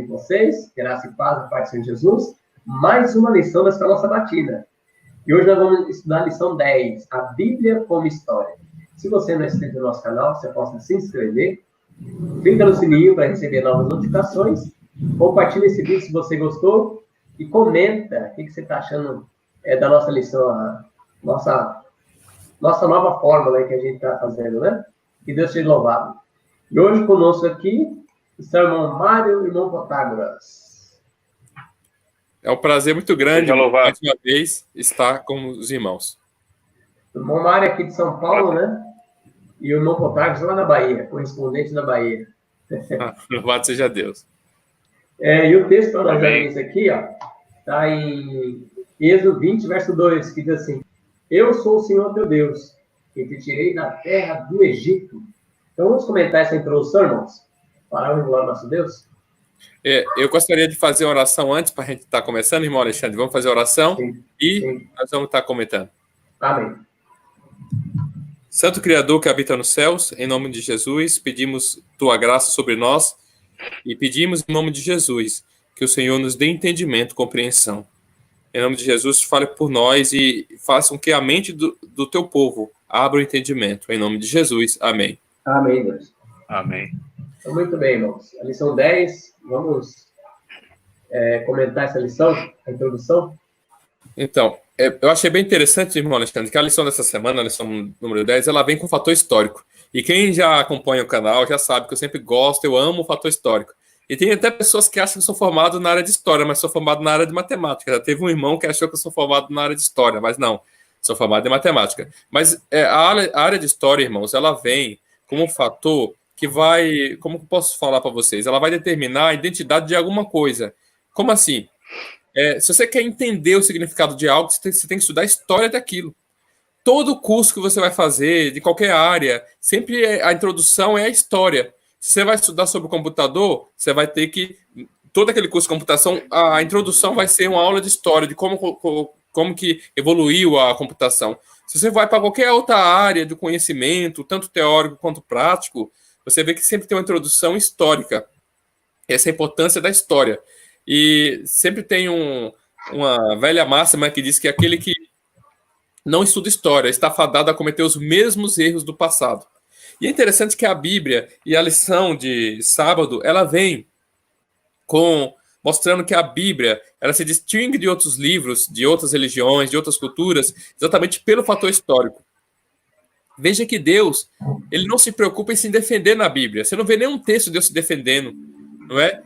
bem com vocês? Graça e paz da parte do Senhor Jesus. Mais uma lição da nossa batina. E hoje nós vamos estudar a lição 10, a Bíblia como História. Se você não é inscrito no nosso canal, você pode se inscrever. Clica no sininho para receber novas notificações. Compartilhe esse vídeo se você gostou. E comenta o que você está achando da nossa lição, a nossa nova fórmula que a gente está fazendo, né? Que Deus seja louvado. E hoje conosco aqui está o irmão Mário e o irmão Protágoras. É um prazer muito grande, mais uma vez, estar com os irmãos. O irmão Mário aqui de São Paulo, né? E o irmão Protágoras lá na Bahia, correspondente da Bahia. Louvado seja Deus. E o texto para nós lermos aqui, está em Êxodo 20, verso 2, que diz assim: Eu sou o Senhor teu Deus, que te tirei da terra do Egito. Então vamos comentar essa introdução, irmãos? Para o glória ao nosso Deus. Eu gostaria de fazer uma oração antes, para a gente estar começando, irmão Alexandre. Vamos fazer a oração e nós vamos estar comentando. Amém. Santo Criador que habita nos céus, em nome de Jesus, pedimos tua graça sobre nós e pedimos em nome de Jesus que o Senhor nos dê entendimento, compreensão. Em nome de Jesus, fale por nós e faça com que a mente do teu povo abra o entendimento. Em nome de Jesus. Amém. Amém, Deus. Amém. Então, muito bem, irmãos. A lição 10, vamos comentar essa lição, a introdução? Então, eu achei bem interessante, irmão Alexandre, que a lição dessa semana, a lição número 10, ela vem com fator histórico. E quem já acompanha o canal já sabe que eu sempre gosto, eu amo o fator histórico. E tem até pessoas que acham que eu sou formado na área de história, mas sou formado na área de matemática. Já teve um irmão que achou que eu sou formado na área de história, mas não, sou formado em matemática. Mas a área de história, irmãos, ela vem como um fator que vai, como eu posso falar para vocês, ela vai determinar a identidade de alguma coisa. Como assim? Se você quer entender o significado de algo, você tem que estudar a história daquilo. Todo curso que você vai fazer, de qualquer área, sempre a introdução é a história. Se você vai estudar sobre o computador, você vai ter que... Todo aquele curso de computação, a introdução vai ser uma aula de história, de como que evoluiu a computação. Se você vai para qualquer outra área do conhecimento, tanto teórico quanto prático, você vê que sempre tem uma introdução histórica. Essa é a importância da história. E sempre tem uma velha máxima que diz que aquele que não estuda história está fadado a cometer os mesmos erros do passado. E é interessante que a Bíblia e a lição de sábado, ela vem mostrando que a Bíblia ela se distingue de outros livros, de outras religiões, de outras culturas, exatamente pelo fator histórico. Veja que Deus, ele não se preocupa em se defender na Bíblia. Você não vê nenhum texto de Deus se defendendo, não é?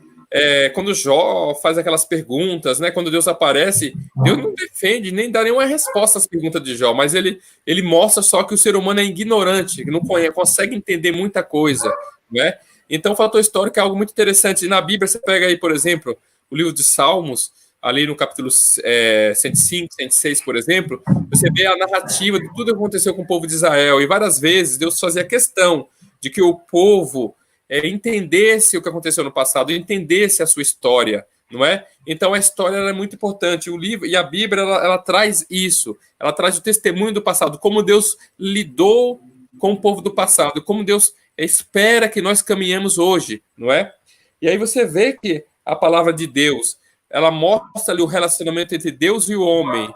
Quando Jó faz aquelas perguntas, né? Quando Deus aparece, Deus não defende, nem dá nenhuma resposta às perguntas de Jó, mas ele mostra só que o ser humano é ignorante, que não consegue entender muita coisa, né? Então, o fator histórico é algo muito interessante. E na Bíblia, você pega aí, por exemplo, o livro de Salmos, ali no capítulo 105, 106, por exemplo, você vê a narrativa de tudo que aconteceu com o povo de Israel, e várias vezes Deus fazia questão de que o povo entendesse o que aconteceu no passado, entendesse a sua história, não é? Então a história é muito importante. O livro e a Bíblia ela traz isso, ela traz o testemunho do passado, como Deus lidou com o povo do passado, como Deus espera que nós caminhemos hoje, não é? E aí você vê que a palavra de Deus ela mostra ali o relacionamento entre Deus e o homem.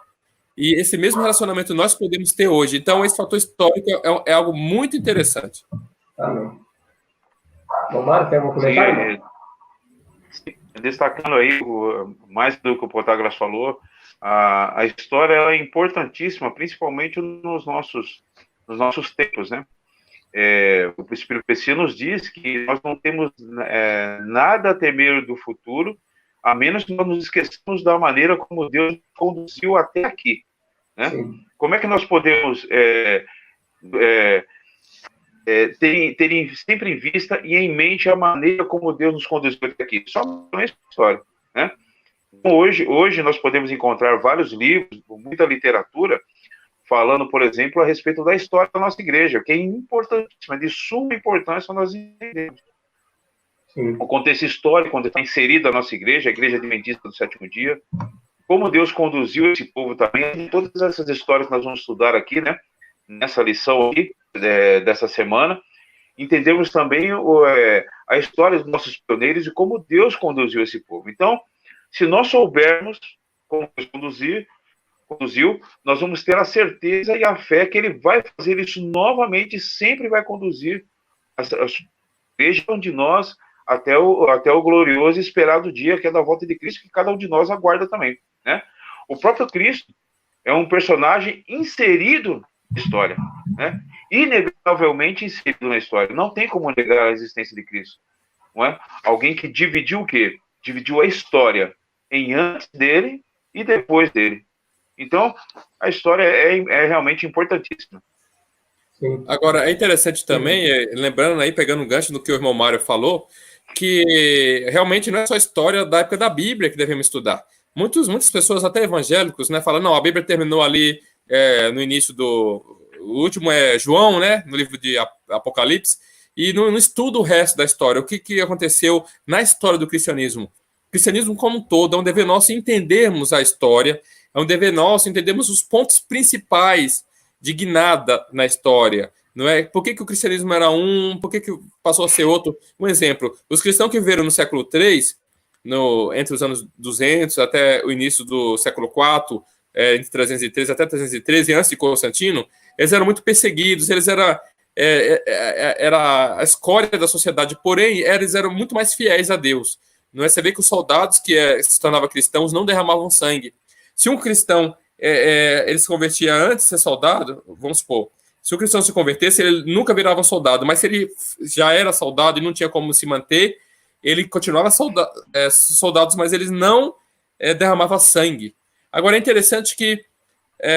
E esse mesmo relacionamento nós podemos ter hoje. Então esse fator histórico é algo muito interessante. Amém. Mário, tem algum comentário? Sim, destacando aí, mais do que o Protágoras falou, a história ela é importantíssima, principalmente nos nossos tempos, né? O princípio de profecia nos diz que nós não temos nada a temer do futuro, a menos que nós nos esqueçamos da maneira como Deus conduziu até aqui, né? Como é que nós podemos terem sempre em vista e em mente a maneira como Deus nos conduziu até aqui? Só a história, né? Então, hoje nós podemos encontrar vários livros, muita literatura, falando, por exemplo, a respeito da história da nossa igreja, que é importantíssima, de suma importância nós entendemos. O contexto histórico, onde está inserida a nossa igreja, a Igreja Adventista do Sétimo Dia, como Deus conduziu esse povo também, todas essas histórias que nós vamos estudar aqui, né, nessa lição aqui, dessa semana, entendermos também a história dos nossos pioneiros e como Deus conduziu esse povo. Então, se nós soubermos como Deus conduziu, nós vamos ter a certeza e a fé que ele vai fazer isso novamente e sempre vai conduzir a igreja de nós até o glorioso e esperado dia, que é da volta de Cristo, que cada um de nós aguarda também, né? O próprio Cristo é um personagem inserido na história, né? Inegavelmente inserido na história. Não tem como negar a existência de Cristo, não é? Alguém que dividiu o quê? Dividiu a história em antes dele e depois dele. Então, a história é realmente importantíssima. Sim. Agora, é interessante também, lembrando aí, pegando um gancho no que o irmão Mário falou, que realmente não é só a história da época da Bíblia que devemos estudar. Muitas pessoas, até evangélicos, né, falam, não, a Bíblia terminou ali no início o último é João, né, no livro de Apocalipse, e não estuda o resto da história. O que aconteceu na história do cristianismo? O cristianismo como um todo é um dever nosso entendermos a história, é um dever nosso entendermos os pontos principais de guinada na história. Não é? Por que o cristianismo era um, por que passou a ser outro? Um exemplo, os cristãos que viveram no século III, entre os anos 200 até o início do século IV, entre 313 até 313, antes de Constantino, eles eram muito perseguidos, eles era a escória da sociedade, porém, eles eram muito mais fiéis a Deus. Não é? Você vê que os soldados que se tornavam cristãos não derramavam sangue. Se um cristão ele se convertia antes de ser soldado, vamos supor, se o cristão se convertesse, ele nunca virava um soldado, mas se ele já era soldado e não tinha como se manter, ele continuava soldados, mas eles não derramavam sangue. Agora, é interessante que,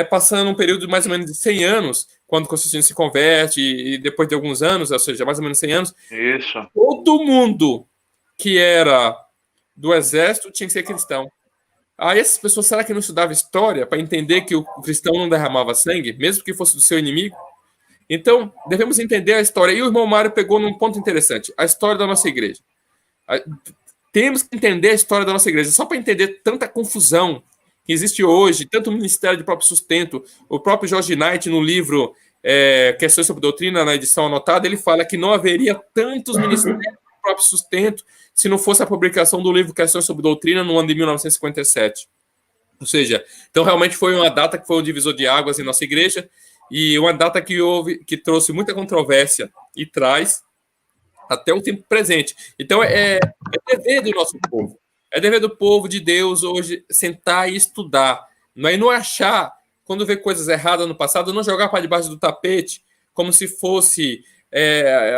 passando um período de mais ou menos de 100 anos, quando Constantino se converte, e depois de alguns anos, ou seja, mais ou menos 100 anos, isso, todo mundo que era do exército tinha que ser cristão. Aí essas pessoas, será que não estudavam história para entender que o cristão não derramava sangue, mesmo que fosse do seu inimigo? Então, devemos entender a história. E o irmão Mário pegou num ponto interessante, a história da nossa igreja. Temos que entender a história da nossa igreja, só para entender tanta confusão que existe hoje, tanto ministério de próprio sustento. O próprio George Knight, no livro Questões sobre Doutrina, na edição anotada, ele fala que não haveria tantos ministérios de próprio sustento se não fosse a publicação do livro Questões sobre Doutrina no ano de 1957. Ou seja, então realmente foi uma data que foi um divisor de águas em nossa igreja e uma data que trouxe muita controvérsia e traz até o tempo presente. Então é dever do nosso povo. É dever do povo de Deus hoje sentar e estudar. Não achar, quando vê coisas erradas no passado, não jogar para debaixo do tapete como se fosse...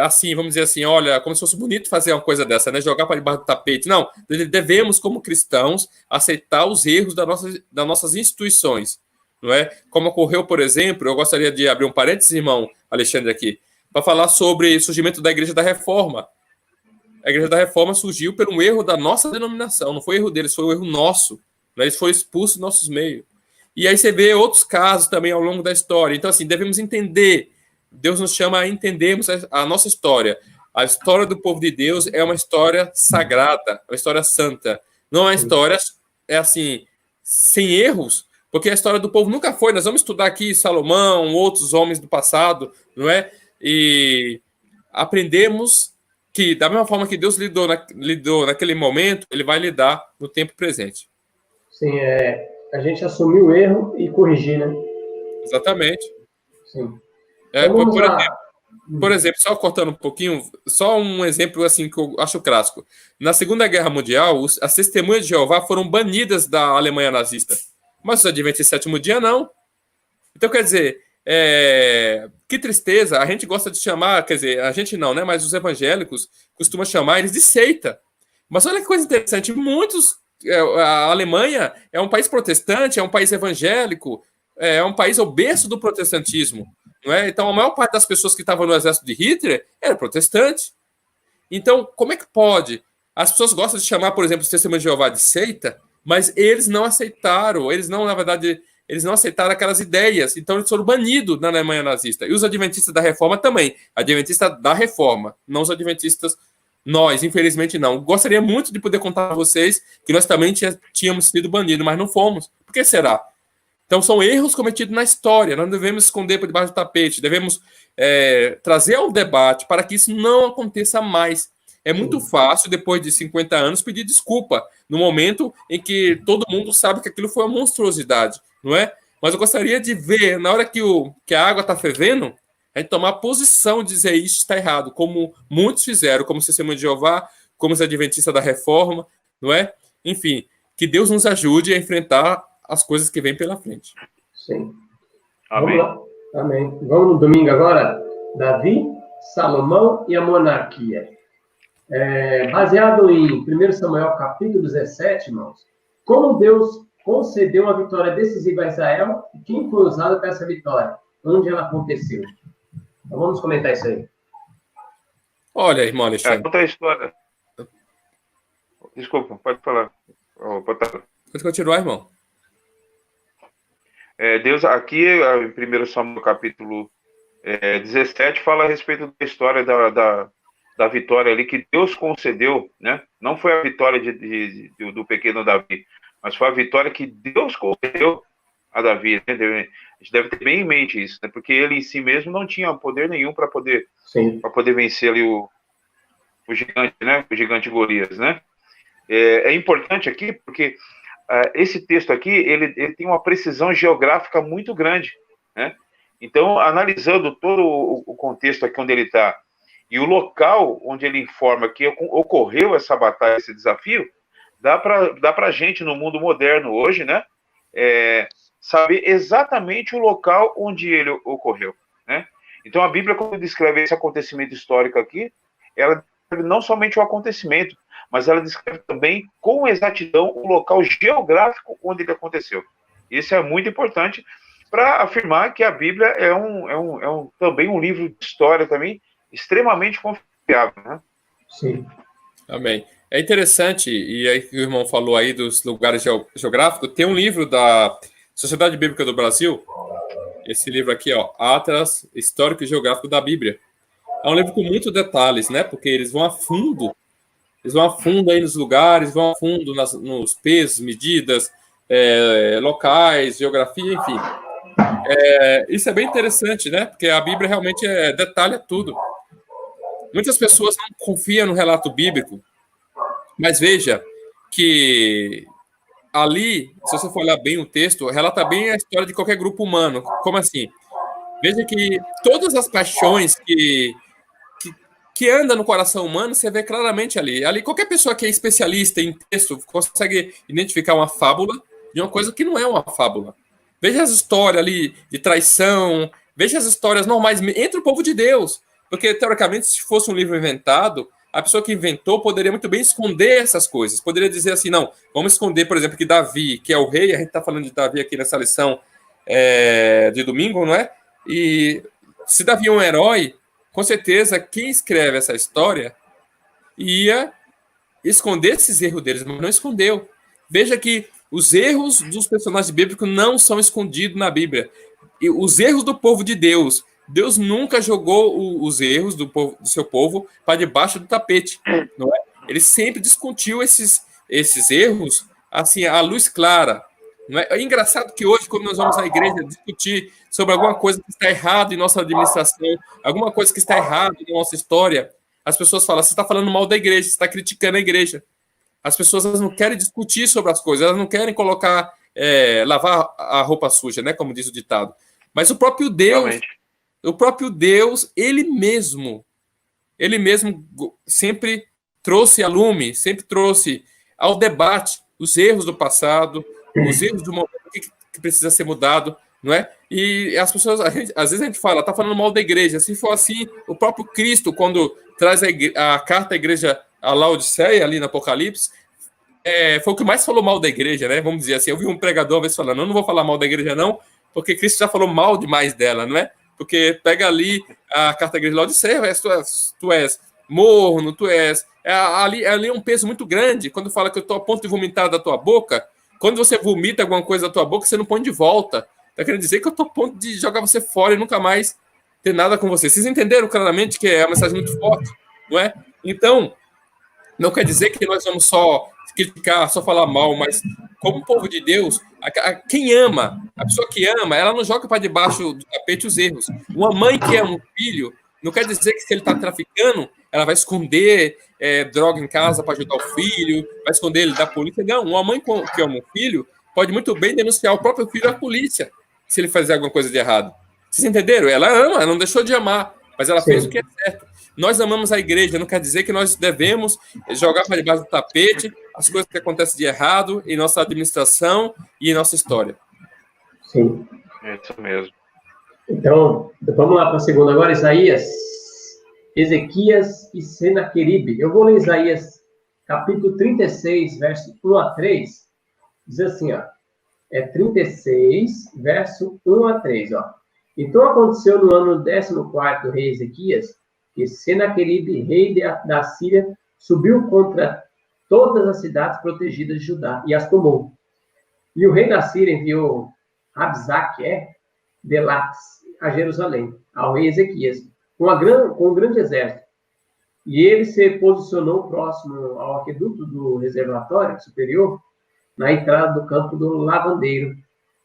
assim, vamos dizer assim, olha, como se fosse bonito fazer uma coisa dessa, né? Jogar para debaixo do tapete. Não, devemos, como cristãos, aceitar os erros das nossas instituições, não é? Como ocorreu, por exemplo, eu gostaria de abrir um parênteses, irmão Alexandre, aqui, para falar sobre o surgimento da Igreja da Reforma. A Igreja da Reforma surgiu por um erro da nossa denominação, não foi erro deles, foi um erro nosso, né? Eles foram expulsos dos nossos meios. E aí você vê outros casos também ao longo da história. Então, assim, devemos entender. Deus nos chama a entendermos a nossa história. A história do povo de Deus é uma história sagrada, uma história santa. Não é uma história, assim, sem erros, porque a história do povo nunca foi. Nós vamos estudar aqui Salomão, outros homens do passado, não é? E aprendemos que, da mesma forma que Deus lidou naquele momento, ele vai lidar no tempo presente. Sim, a gente assumir o erro e corrigir, né? Exatamente. Sim. Por exemplo, só cortando um pouquinho, só um exemplo assim que eu acho clássico. Na Segunda Guerra Mundial, as testemunhas de Jeová foram banidas da Alemanha nazista. Mas os Adventistas do Sétimo Dia, não. Então, quer dizer, que tristeza. A gente gosta de chamar, quer dizer, a gente não, né? Mas os evangélicos costumam chamar eles de seita. Mas olha que coisa interessante, a Alemanha é um país protestante, é um país evangélico, é um país o berço do protestantismo. Não é? Então, a maior parte das pessoas que estavam no exército de Hitler era protestante. Então, como é que pode? As pessoas gostam de chamar, por exemplo, os testemunhos de Jeová de seita, mas eles não aceitaram, na verdade, eles não aceitaram aquelas ideias. Então, eles foram banidos na Alemanha nazista. E os adventistas da Reforma também. Adventistas da Reforma, não os adventistas, nós, infelizmente, não. Gostaria muito de poder contar a vocês que nós também tínhamos sido banidos, mas não fomos. Por que será? Então, são erros cometidos na história. Nós não devemos esconder por debaixo do tapete. Devemos trazer ao debate para que isso não aconteça mais. É muito fácil, depois de 50 anos, pedir desculpa, no momento em que todo mundo sabe que aquilo foi uma monstruosidade, não é? Mas eu gostaria de ver, na hora que a água está fervendo, a gente tomar posição e dizer isso está errado, como muitos fizeram, como o Testemunho de Jeová, como os Adventistas da Reforma, não é? Enfim, que Deus nos ajude a enfrentar as coisas que vêm pela frente. Sim. Amém. Vamos lá. Amém. Vamos no domingo agora? Davi, Salomão e a monarquia. Baseado em 1 Samuel capítulo 17, irmãos, como Deus concedeu uma vitória decisiva a Israel e quem foi usado para essa vitória? Onde ela aconteceu? Então vamos comentar isso aí. Olha, irmão Alexandre. Conta a história. Desculpa, pode falar. Pode continuar, irmão. Deus, aqui, em 1 Samuel capítulo 17, fala a respeito da história da vitória ali que Deus concedeu, né? Não foi a vitória do pequeno Davi, mas foi a vitória que Deus concedeu a Davi, né? A gente deve ter bem em mente isso, né? Porque ele em si mesmo não tinha poder nenhum para poder vencer ali o gigante, né? O gigante Golias, né? É importante aqui porque esse texto aqui, ele tem uma precisão geográfica muito grande, né? Então, analisando todo o contexto aqui onde ele está e o local onde ele informa que ocorreu essa batalha, esse desafio, dá para a gente, no mundo moderno hoje, né, saber exatamente o local onde ele ocorreu, né? Então, a Bíblia, quando descreve esse acontecimento histórico aqui, ela descreve não somente o acontecimento, mas ela descreve também com exatidão o local geográfico onde ele aconteceu. Isso é muito importante para afirmar que a Bíblia é também um livro de história também extremamente confiável, né? Sim. Amém. É interessante, e aí que o irmão falou aí dos lugares geográficos, tem um livro da Sociedade Bíblica do Brasil, esse livro aqui, ó, Atlas Histórico e Geográfico da Bíblia. É um livro com muitos detalhes, né? Porque eles vão a fundo aí nos lugares, vão a fundo nos pesos, medidas, locais, geografia, enfim. Isso é bem interessante, né? Porque a Bíblia realmente detalha tudo. Muitas pessoas não confiam no relato bíblico, mas veja que ali, se você for olhar bem o texto, relata bem a história de qualquer grupo humano. Como assim? Veja que todas as paixões que anda no coração humano, você vê claramente ali. Ali, qualquer pessoa que é especialista em texto consegue identificar uma fábula de uma coisa que não é uma fábula. Veja as histórias ali de traição, veja as histórias normais entre o povo de Deus. Porque, teoricamente, se fosse um livro inventado, a pessoa que inventou poderia muito bem esconder essas coisas. Poderia dizer assim, não, vamos esconder, por exemplo, que Davi, que é o rei, a gente está falando de Davi aqui nessa lição de domingo, não é? E se Davi é um herói, com certeza, quem escreve essa história ia esconder esses erros deles, mas não escondeu. Veja que os erros dos personagens bíblicos não são escondidos na Bíblia. E os erros do povo de Deus, Deus nunca jogou os erros do seu povo para debaixo do tapete, não é? Ele sempre discutiu esses erros assim, à luz clara. Não é? É engraçado que hoje, quando nós vamos à igreja discutir sobre alguma coisa que está errada em nossa administração, alguma coisa que está errada em nossa história, as pessoas falam, você está falando mal da igreja, você está criticando a igreja. As pessoas elas não querem discutir sobre as coisas, elas não querem colocar, lavar a roupa suja, né, como diz o ditado. Mas o próprio Deus, ele mesmo sempre trouxe a lume, sempre trouxe ao debate os erros do passado, os erros do momento que precisa ser mudado, não é? E as pessoas, às vezes a gente fala, está falando mal da igreja. Se for assim, o próprio Cristo, quando traz a carta à igreja, a Laodiceia, ali no Apocalipse, foi o que mais falou mal da igreja, né? Vamos dizer assim, eu vi um pregador uma vez falando, eu não vou falar mal da igreja não, porque Cristo já falou mal demais dela, não é? Porque pega ali a carta à igreja de Laodiceia, tu és morno, tu és... Ali é um peso muito grande, quando fala que eu estou a ponto de vomitar da tua boca. Quando você vomita alguma coisa da tua boca, você não põe de volta. Está querendo dizer que eu estou a ponto de jogar você fora e nunca mais ter nada com você. Vocês entenderam claramente que é uma mensagem muito forte, não é? Então, não quer dizer que nós vamos só criticar, só falar mal, mas como povo de Deus, Quem ama, a pessoa que ama, ela não joga para debaixo do tapete os erros. Uma mãe que ama um filho, não quer dizer que se ele está traficando, ela vai esconder droga em casa para ajudar o filho, vai esconder ele da polícia. Não, uma mãe que ama um filho pode muito bem denunciar o próprio filho à polícia se ele fazer alguma coisa de errado. Vocês entenderam? Ela ama, ela não deixou de amar, mas ela fez o que é certo. Nós amamos a igreja, não quer dizer que nós devemos jogar para debaixo do tapete as coisas que acontecem de errado em nossa administração e em nossa história. Sim. É isso mesmo. Então, vamos lá para a segunda agora, Isaías, Ezequias e Senaqueribe. Eu vou ler Isaías, capítulo 36, verso 1 a 3. Diz assim, ó. 36, verso 1 a 3, ó. Então aconteceu no ano 14º do rei Ezequias, que Senaqueribe, rei da Síria, subiu contra todas as cidades protegidas de Judá e as tomou. E o rei da Síria enviou Rabzaque, de Lax, a Jerusalém, ao rei Ezequias, com um grande exército. E ele se posicionou próximo ao aqueduto do reservatório superior, na entrada do campo do lavandeiro.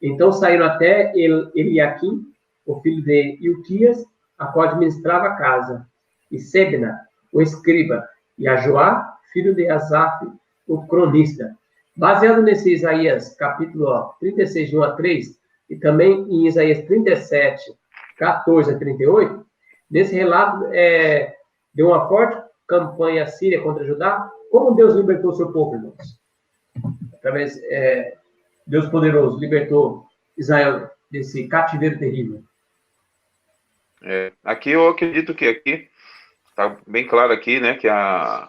Então saíram até Eliaquim, o filho de Ilquias, a qual administrava a casa, e Sebna, o escriba, e a Joá, filho de Asaf, o cronista. Baseado nesse Isaías, capítulo 36, de 1 a 3, e também em Isaías 37, 14 a 38, nesse relato deu uma forte campanha síria contra Judá. Como Deus libertou o seu povo, irmãos? Através, Deus poderoso libertou Israel desse cativeiro terrível. Aqui eu acredito que aqui está bem claro aqui, né, que a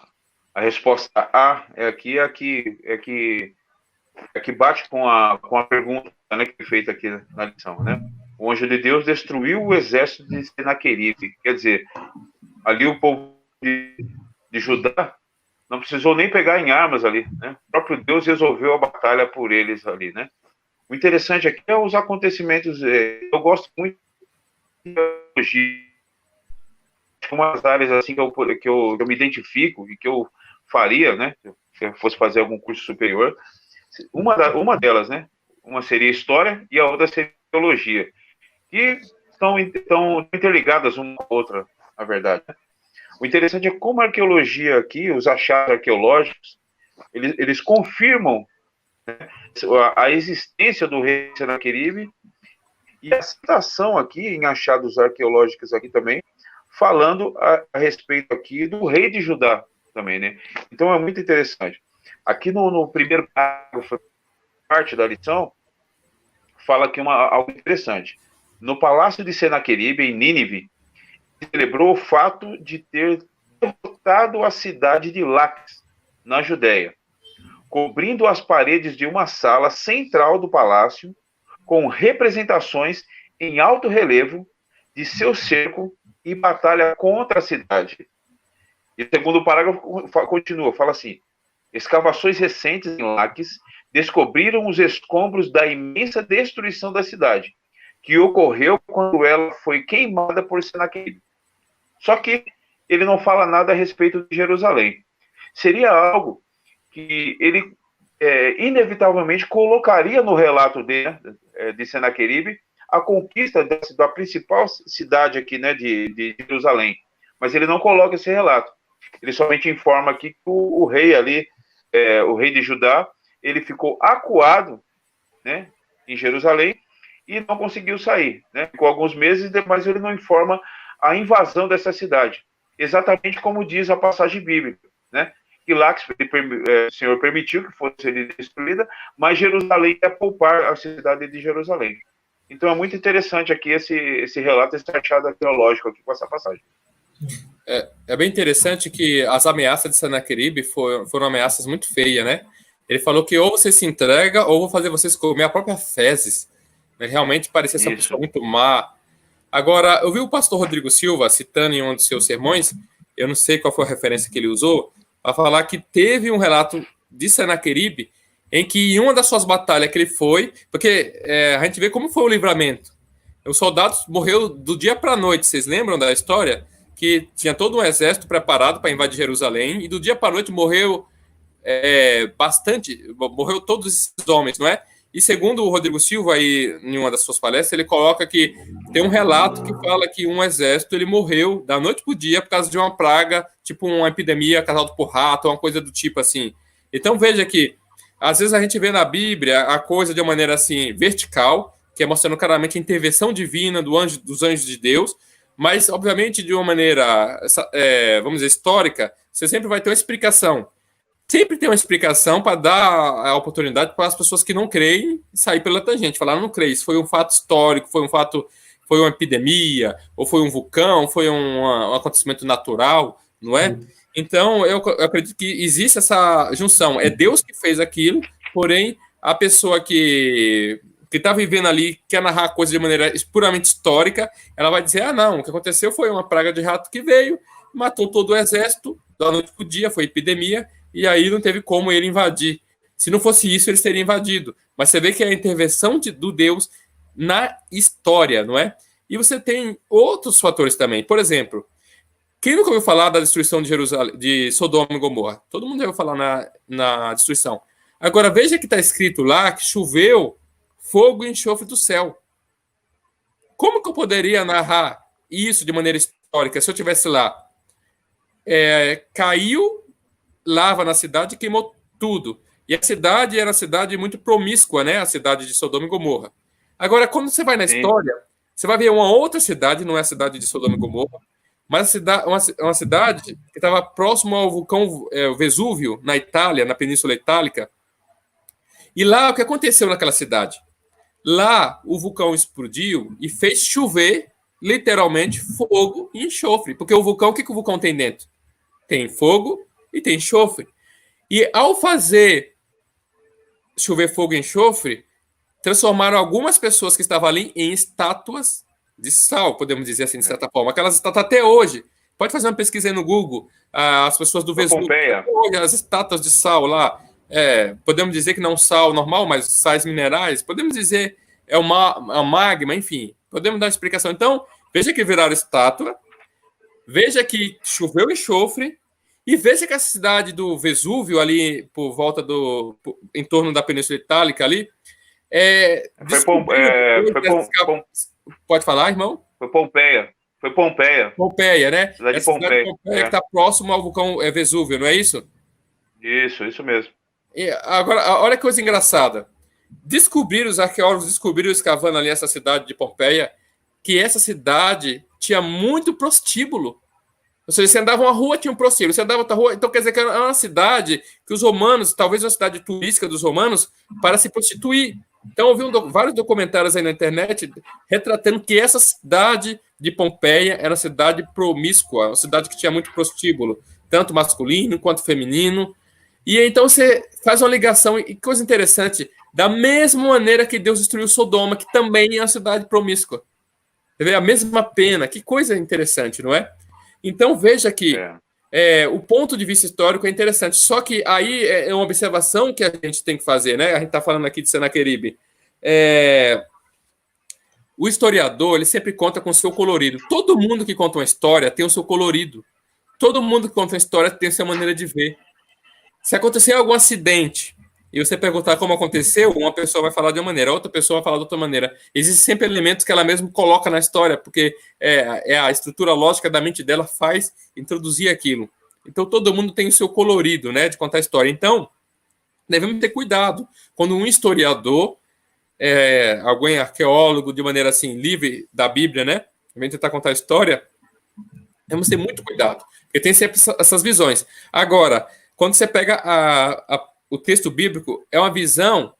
resposta A é que bate com a pergunta, né, que foi feita aqui na lição, né? O anjo de Deus destruiu o exército de Senaqueribe. Quer dizer, ali o povo de Judá não precisou nem pegar em armas ali, né? O próprio Deus resolveu a batalha por eles ali, né? O interessante aqui é os acontecimentos. Eu gosto muito de teologia, umas áreas assim que eu me identifico e que eu faria, né? Se eu fosse fazer algum curso superior, uma delas, né? Uma seria história e a outra seria teologia, que estão interligadas uma com a outra, na verdade. O interessante é como a arqueologia aqui, os achados arqueológicos, eles confirmam, né, a existência do rei Senaqueribe e a citação aqui em achados arqueológicos aqui também, falando a respeito aqui do rei de Judá também, né? Então é muito interessante. Aqui no primeiro parágrafo, parte da lição, fala aqui algo interessante. No palácio de Senaqueribe, em Nínive, celebrou o fato de ter derrotado a cidade de Lax, na Judéia, cobrindo as paredes de uma sala central do palácio, com representações em alto relevo de seu cerco e batalha contra a cidade. E o segundo parágrafo continua, fala assim: escavações recentes em Laques descobriram os escombros da imensa destruição da cidade, que ocorreu quando ela foi queimada por Senaqueribe. Só que ele não fala nada a respeito de Jerusalém. Seria algo que ele inevitavelmente colocaria no relato de Senaqueribe a conquista da principal cidade aqui, né, de Jerusalém. Mas ele não coloca esse relato. Ele somente informa aqui que o rei ali, o rei de Judá, ele ficou acuado, né, em Jerusalém e não conseguiu sair, né? Ficou alguns meses, mas ele não informa a invasão dessa cidade. Exatamente como diz a passagem bíblica, né? Que Lax, o Senhor permitiu que fosse destruída, mas Jerusalém ia poupar a cidade de Jerusalém. Então é muito interessante aqui esse relato, esse achado arqueológico aqui com essa passagem. É bem interessante que as ameaças de Senaqueribe foram ameaças muito feias, né? Ele falou que ou você se entrega ou vou fazer vocês comer a própria fezes. Ele realmente parecia ser uma pessoa muito má. Agora, eu vi o pastor Rodrigo Silva citando em um dos seus sermões, eu não sei qual foi a referência que ele usou, para falar que teve um relato de Senaqueribe em que em uma das suas batalhas que ele foi, porque a gente vê como foi o livramento. O soldado morreu do dia para a noite, vocês lembram da história? Que tinha todo um exército preparado para invadir Jerusalém, e do dia para a noite morreu morreu todos esses homens, não é? E segundo o Rodrigo Silva, aí, em uma das suas palestras, ele coloca que tem um relato que fala que um exército ele morreu da noite para o dia por causa de uma praga, tipo uma epidemia causada por rato, uma coisa do tipo assim. Então veja que, às vezes a gente vê na Bíblia a coisa de uma maneira assim, vertical, que é mostrando claramente a intervenção divina dos anjos de Deus, mas, obviamente, de uma maneira, vamos dizer, histórica, você sempre vai ter uma explicação. Sempre tem uma explicação para dar a oportunidade para as pessoas que não creem sair pela tangente, falar, não creio, isso foi um fato histórico, foi uma epidemia, ou foi um vulcão, foi um acontecimento natural, não é? Então, eu acredito que existe essa junção. É Deus que fez aquilo, porém, a pessoa que está vivendo ali, quer narrar a coisa de maneira puramente histórica, ela vai dizer, não, o que aconteceu foi uma praga de rato que veio, matou todo o exército, da noite para o dia, foi epidemia, e aí não teve como ele invadir. Se não fosse isso, eles teriam invadido. Mas você vê que é a intervenção do Deus na história, não é? E você tem outros fatores também. Por exemplo, quem nunca ouviu falar da destruição de Jerusalém, de Sodoma e Gomorra? Todo mundo já ouviu falar na destruição. Agora, veja que está escrito lá que choveu fogo e enxofre do céu. Como que eu poderia narrar isso de maneira histórica se eu estivesse lá? Caiu lava na cidade e queimou tudo. E a cidade era uma cidade muito promíscua, né? A cidade de Sodoma e Gomorra. Agora, quando você vai na história, você vai ver uma outra cidade, não é a cidade de Sodoma e Gomorra, mas uma cidade que estava próximo ao vulcão Vesúvio, na Itália, na Península Itálica. E lá, o que aconteceu naquela cidade? Lá, o vulcão explodiu e fez chover, literalmente, fogo e enxofre. Porque o vulcão, o que o vulcão tem dentro? Tem fogo e tem enxofre. E ao fazer chover fogo e enxofre, transformaram algumas pessoas que estavam ali em estátuas de sal, podemos dizer assim, de certa forma. Aquelas estátuas até hoje. Pode fazer uma pesquisa aí no Google. As pessoas do Vesúvio. As estátuas de sal lá. Podemos dizer que não sal normal, mas sais minerais. Podemos dizer é uma magma, enfim. Podemos dar uma explicação. Então, veja que viraram estátua. Veja que choveu enxofre. E veja que a cidade do Vesúvio, ali por volta em torno da Península Itálica, ali. Pode falar, irmão? Foi Pompeia. Pompeia, né? Cidade de Pompeia. Que está próximo ao vulcão Vesúvio, não é isso? Isso mesmo. E agora, olha que coisa engraçada. Os arqueólogos descobriram, escavando ali essa cidade de Pompeia, que essa cidade tinha muito prostíbulo. Ou seja, você andava uma rua, tinha um prostíbulo. Você andava outra rua, então quer dizer que era uma cidade que os romanos, talvez uma cidade turística dos romanos, para se prostituir. Então, eu vi vários documentários aí na internet retratando que essa cidade de Pompeia era uma cidade promíscua, uma cidade que tinha muito prostíbulo, tanto masculino quanto feminino. E então você faz uma ligação, e coisa interessante, da mesma maneira que Deus destruiu Sodoma, que também é uma cidade promíscua. Você vê a mesma pena, que coisa interessante, não é? Então veja que o ponto de vista histórico é interessante, só que aí é uma observação que a gente tem que fazer, né? A gente está falando aqui de Senaqueribe. O historiador, ele sempre conta com o seu colorido. Todo mundo que conta uma história tem o seu colorido. Todo mundo que conta uma história tem a sua maneira de ver. Se acontecer algum acidente e você perguntar como aconteceu, uma pessoa vai falar de uma maneira, outra pessoa vai falar de outra maneira. Existem sempre elementos que ela mesma coloca na história, porque a estrutura lógica da mente dela faz introduzir aquilo. Então, todo mundo tem o seu colorido, né, de contar a história. Então, devemos ter cuidado. Quando um historiador, alguém arqueólogo, de maneira assim, livre da Bíblia, né, vem tentar contar a história, devemos ter muito cuidado, porque tem sempre essas visões. Agora, quando você pega o texto bíblico, é uma visão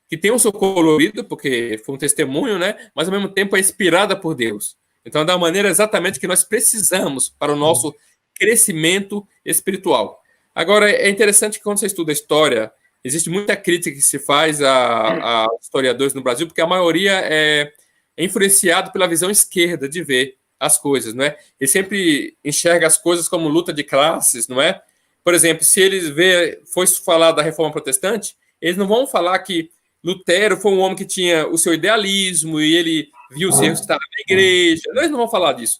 que tem o seu colorido, porque foi um testemunho, né? Mas, ao mesmo tempo, é inspirada por Deus. Então, é da maneira exatamente que nós precisamos para o nosso crescimento espiritual. Agora, é interessante que quando você estuda a história, existe muita crítica que se faz a historiadores no Brasil, porque a maioria é influenciado pela visão esquerda de ver as coisas, não é? Ele sempre enxerga as coisas como luta de classes, não é? Por exemplo, se eles fosse falar da Reforma Protestante, eles não vão falar que Lutero foi um homem que tinha o seu idealismo e ele viu os erros que estavam na igreja. Eles não vão falar disso,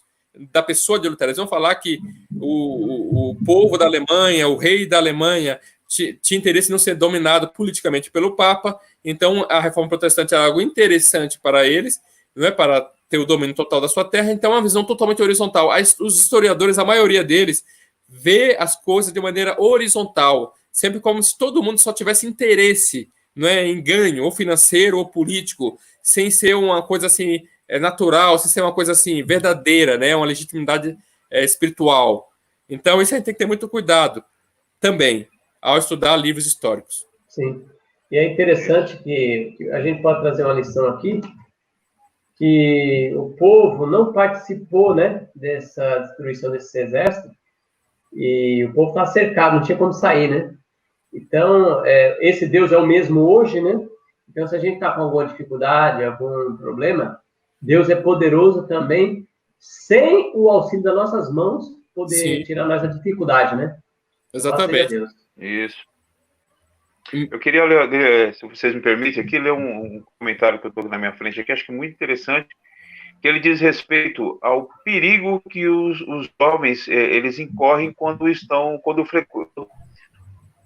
da pessoa de Lutero. Eles vão falar que o povo da Alemanha, o rei da Alemanha, tinha interesse em não ser dominado politicamente pelo Papa. Então, a reforma protestante era algo interessante para eles, não é, para ter o domínio total da sua terra. Então, é uma visão totalmente horizontal. Os historiadores, a maioria deles, vê as coisas de maneira horizontal, sempre como se todo mundo só tivesse interesse, não é, em ganho, ou financeiro ou político, sem ser uma coisa assim natural, sem ser uma coisa assim verdadeira, né, uma legitimidade espiritual. Então, isso a gente tem que ter muito cuidado também ao estudar livros históricos. Sim. E é interessante que a gente pode trazer uma lição aqui, que o povo não participou, né, dessa destruição desse exército, e o povo está cercado, não tinha como sair, né? Então, esse Deus é o mesmo hoje, né? Então, se a gente está com alguma dificuldade, algum problema, Deus é poderoso também, sem o auxílio das nossas mãos, poder tirar nós da dificuldade, né? Exatamente. Deus. Isso. Eu queria ler, se vocês me permitem, aqui ler um comentário que eu estou na minha frente aqui, acho que é muito interessante, que ele diz respeito ao perigo que os jovens eles incorrem quando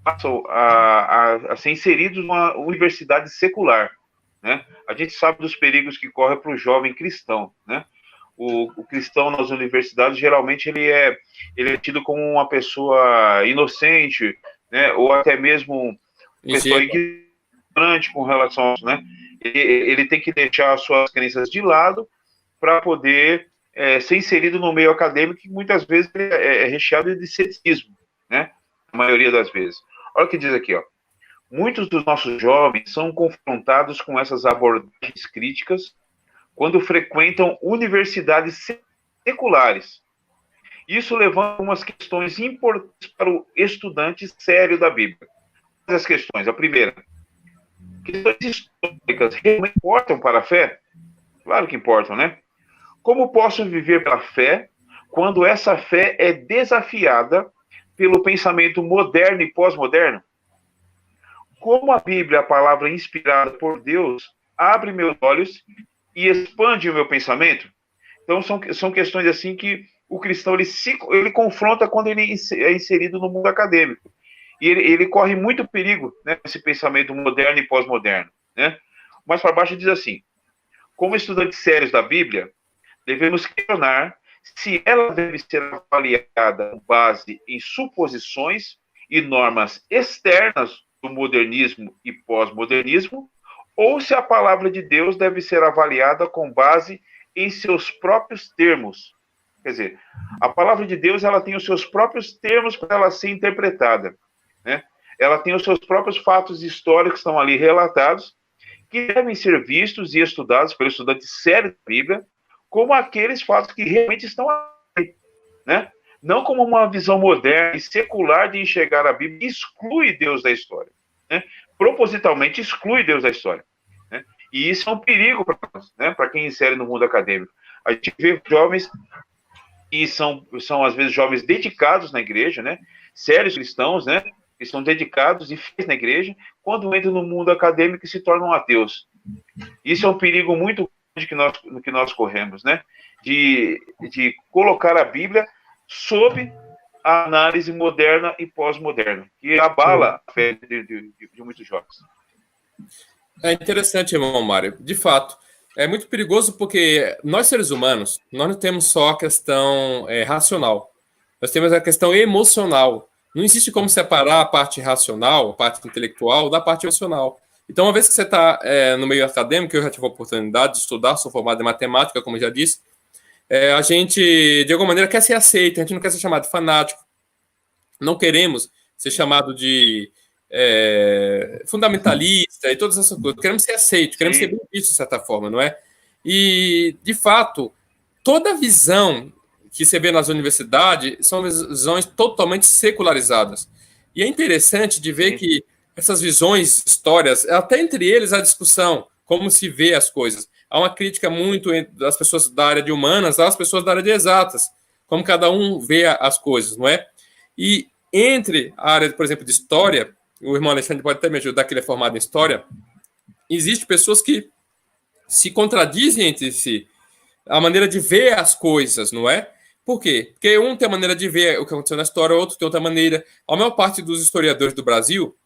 passam a ser inseridos numa universidade secular, né? A gente sabe dos perigos que corre para o jovem cristão, né? O cristão nas universidades, geralmente, ele é tido como uma pessoa inocente, né? Ou até mesmo pessoa ignorante com relação a isso, né? Ele tem que deixar as suas crenças de lado para poder ser inserido no meio acadêmico, que muitas vezes é recheado de ceticismo, né? A maioria das vezes. Olha o que diz aqui, ó. Muitos dos nossos jovens são confrontados com essas abordagens críticas quando frequentam universidades seculares. Isso levanta algumas questões importantes para o estudante sério da Bíblia. As questões. A primeira, questões históricas realmente importam para a fé? Claro que importam, né? Como posso viver pela fé quando essa fé é desafiada pelo pensamento moderno e pós-moderno? Como a Bíblia, a palavra inspirada por Deus, abre meus olhos e expande o meu pensamento? Então, são questões assim que o cristão ele confronta quando ele é inserido no mundo acadêmico. E ele corre muito perigo, né, esse pensamento moderno e pós-moderno, né? Mas para baixo diz assim: como estudantes sérios da Bíblia, devemos questionar se ela deve ser avaliada com base em suposições e normas externas do modernismo e pós-modernismo, ou se a palavra de Deus deve ser avaliada com base em seus próprios termos. Quer dizer, a palavra de Deus ela tem os seus próprios termos para ela ser interpretada, né? Ela tem os seus próprios fatos históricos que estão ali relatados, que devem ser vistos e estudados pelo estudante sério da Bíblia, como aqueles fatos que realmente estão ali, né? Não como uma visão moderna e secular de enxergar a Bíblia, exclui Deus da história, né? Propositalmente exclui Deus da história, né? E isso é um perigo para nós, né? Para quem insere no mundo acadêmico. A gente vê jovens que são às vezes jovens dedicados na igreja, né? Sérios cristãos, né? Que são dedicados e fiéis na igreja, quando entram no mundo acadêmico e se tornam ateus. Isso é um perigo muito grande que nós corremos, né? De colocar a Bíblia sob a análise moderna e pós-moderna, que abala a fé de muitos jovens. É interessante, irmão Mário. De fato, é muito perigoso porque nós, seres humanos, nós não temos só a questão racional. Nós temos a questão emocional. Não existe como separar a parte racional, a parte intelectual, da parte emocional. Então, uma vez que você está no meio acadêmico, eu já tive a oportunidade de estudar, sou formado em matemática, como eu já disse, a gente, de alguma maneira, quer ser aceito, a gente não quer ser chamado de fanático, não queremos ser chamado de fundamentalista e todas essas coisas. Queremos ser aceitos, queremos ser bem vistos, de certa forma, não é? E, de fato, toda visão que você vê nas universidades são visões totalmente secularizadas. E é interessante de ver que essas visões, histórias, até entre eles a discussão, como se vê as coisas. Há uma crítica muito das pessoas da área de humanas às pessoas da área de exatas, como cada um vê as coisas, não é? E entre a área, por exemplo, de história, o irmão Alexandre pode até me ajudar, que ele é formado em história, existem pessoas que se contradizem entre si, a maneira de ver as coisas, não é? Por quê? Porque um tem a maneira de ver o que aconteceu na história, outro tem outra maneira. A maior parte dos historiadores do Brasil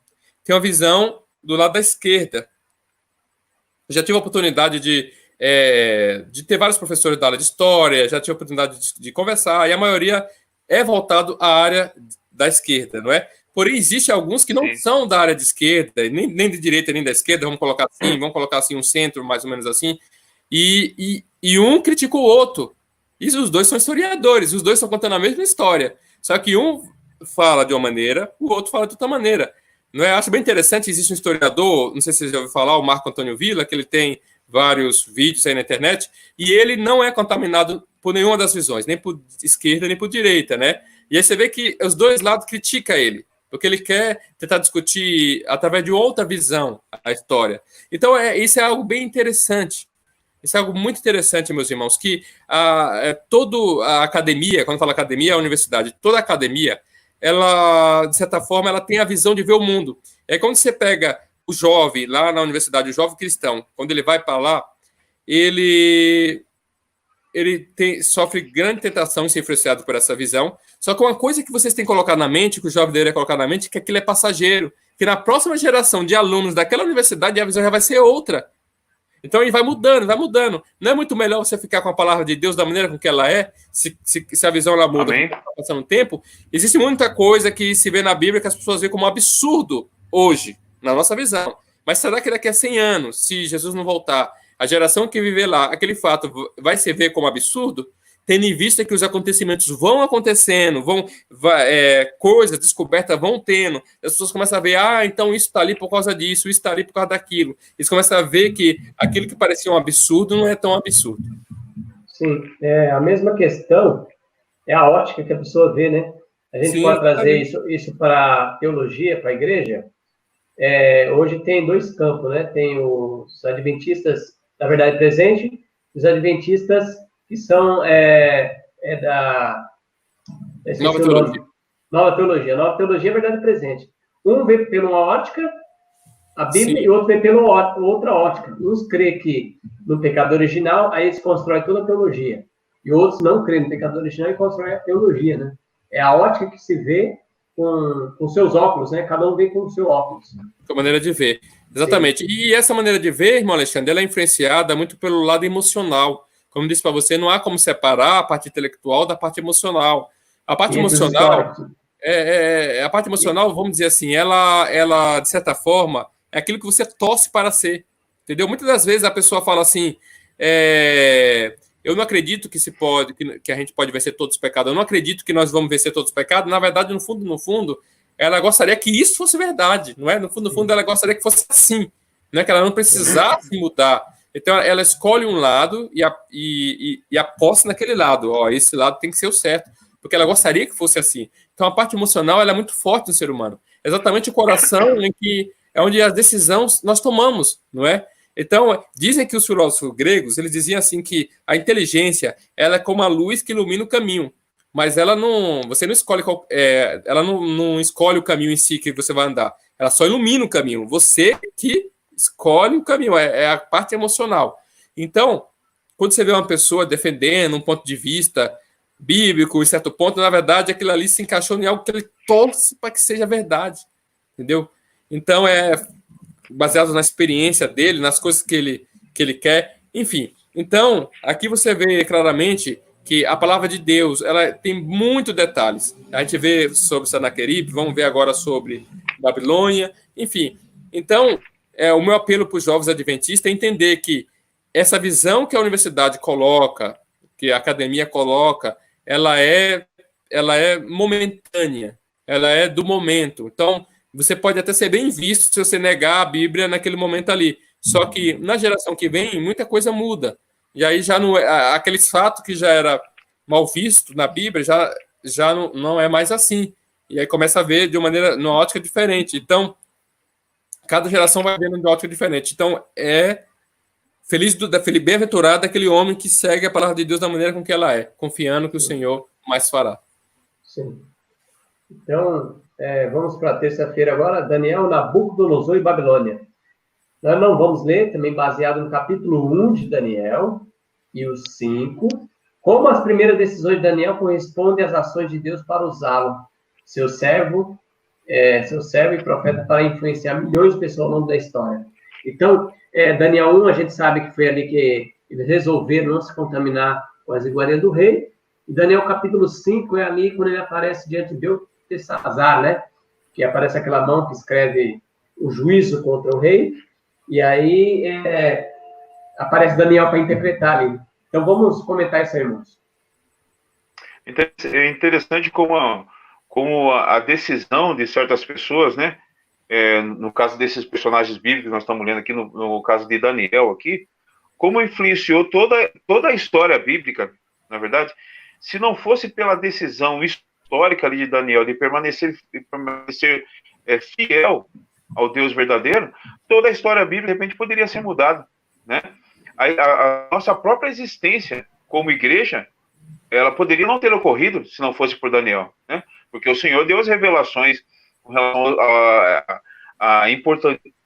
tem uma visão do lado da esquerda. Eu já tive a oportunidade de ter vários professores da área de história, já tive a oportunidade de conversar, e a maioria é voltado à área da esquerda, não é? Porém, existem alguns que não são da área de esquerda, nem de direita, nem da esquerda, vamos colocar assim, um centro, mais ou menos assim, e um critica o outro. E os dois são historiadores, os dois estão contando a mesma história. Só que um fala de uma maneira, o outro fala de outra maneira. Não é? Acho bem interessante, existe um historiador, não sei se você já ouviu falar, o Marco Antônio Villa, que ele tem vários vídeos aí na internet, e ele não é contaminado por nenhuma das visões, nem por esquerda, nem por direita, né? E aí você vê que os dois lados criticam ele, porque ele quer tentar discutir, através de outra visão, a história. Então, isso é algo bem interessante. Isso é algo muito interessante, meus irmãos, que toda a academia, quando fala academia, é a universidade, toda a academia, ela, de certa forma, ela tem a visão de ver o mundo. É quando você pega o jovem, lá na universidade, o jovem cristão, quando ele vai para lá, ele sofre grande tentação em ser influenciado por essa visão. Só que uma coisa que vocês têm que colocar na mente, que o jovem deveria colocar na mente, é que aquilo é passageiro, que na próxima geração de alunos daquela universidade, a visão já vai ser outra. Então ele vai mudando, vai mudando. Não é muito melhor você ficar com a palavra de Deus da maneira com que ela é, se a visão ela muda, passando o tempo? Existe muita coisa que se vê na Bíblia que as pessoas veem como absurdo hoje, na nossa visão. Mas será que daqui a 100 anos, se Jesus não voltar, a geração que viver lá, aquele fato vai se ver como absurdo? Tendo em vista que os acontecimentos vão acontecendo, coisas, descobertas vão tendo, as pessoas começam a ver, então isso está ali por causa disso, isso está ali por causa daquilo. Eles começam a ver que aquilo que parecia um absurdo não é tão absurdo. Sim, a mesma questão é a ótica que a pessoa vê, né? A gente pode trazer isso para a teologia, para a igreja. Hoje tem dois campos, né? Tem os adventistas, na verdade, presente, os adventistas que são da Nova Teologia. Nova Teologia é verdade presente. Um vê pela uma ótica, a Bíblia, e o outro vê pela outra ótica. Uns creem que no pecado original, aí eles constroem toda a teologia. E outros não creem no pecado original e constroem a teologia, né? É a ótica que se vê com seus óculos, né? Cada um vê com o seu óculos. Com a maneira de ver. Exatamente. Sim. E essa maneira de ver, irmão Alexandre, ela é influenciada muito pelo lado emocional. Como eu disse para você, não há como separar a parte intelectual da parte emocional. A parte emocional, a parte emocional, vamos dizer assim, ela, de certa forma, é aquilo que você torce para ser. Entendeu? Muitas das vezes a pessoa fala assim, eu não acredito que a gente pode vencer todos os pecados, eu não acredito que nós vamos vencer todos os pecados. Na verdade, no fundo, ela gostaria que isso fosse verdade, não é? No fundo, ela gostaria que fosse assim, né? Que ela não precisasse mudar. Então, ela escolhe um lado e aposta naquele lado. Esse lado tem que ser o certo, porque ela gostaria que fosse assim. Então, a parte emocional ela é muito forte no ser humano. É exatamente o coração onde as decisões nós tomamos, não é? Então, dizem que os filósofos gregos, eles diziam assim que a inteligência ela é como a luz que ilumina o caminho, mas você não escolhe, ela não escolhe o caminho em si que você vai andar, ela só ilumina o caminho, você que escolhe o caminho, é a parte emocional. Então, quando você vê uma pessoa defendendo um ponto de vista bíblico, em certo ponto, na verdade, aquilo ali se encaixou em algo que ele torce para que seja verdade, entendeu? Então, baseado na experiência dele, nas coisas que ele quer, enfim. Então, aqui você vê claramente que a palavra de Deus, ela tem muitos detalhes. A gente vê sobre Senaqueribe, vamos ver agora sobre Babilônia, enfim. Então, o meu apelo para os jovens adventistas é entender que essa visão que a universidade coloca, que a academia coloca, ela é momentânea, ela é do momento. Então, você pode até ser bem visto se você negar a Bíblia naquele momento ali. Só que na geração que vem, muita coisa muda. E aí já não aqueles fatos que já era mal visto na Bíblia já não é mais assim. E aí começa a ver de numa ótica diferente. Então, cada geração vai vendo de uma ótica diferente. Então, bem-aventurado aquele homem que segue a palavra de Deus da maneira com que ela é, confiando que o Senhor mais fará. Sim. Então, vamos para a terça-feira agora, Daniel, Nabucodonosor e Babilônia. Nós não vamos ler, também baseado no capítulo 1 de Daniel e os 5, Como as primeiras decisões de Daniel correspondem às ações de Deus para usá-lo, seu servo e profeta, para influenciar milhões de pessoas ao longo da história. Então, Daniel 1, a gente sabe que foi ali que eles resolveram não se contaminar com as iguarias do rei. E Daniel capítulo 5 é ali quando ele aparece diante de Beltesazar, né? Que aparece aquela mão que escreve o juízo contra o rei. E aí aparece Daniel para interpretar ali. Então, vamos comentar isso aí, irmãos. É interessante como a decisão de certas pessoas, né? No caso desses personagens bíblicos que nós estamos lendo aqui, no caso de Daniel aqui, como influenciou toda a história bíblica, na verdade, se não fosse pela decisão histórica ali de Daniel de permanecer fiel ao Deus verdadeiro, toda a história bíblica, de repente, poderia ser mudada, né? A nossa própria existência como igreja, ela poderia não ter ocorrido se não fosse por Daniel, né? Porque o Senhor deu as revelações com relação a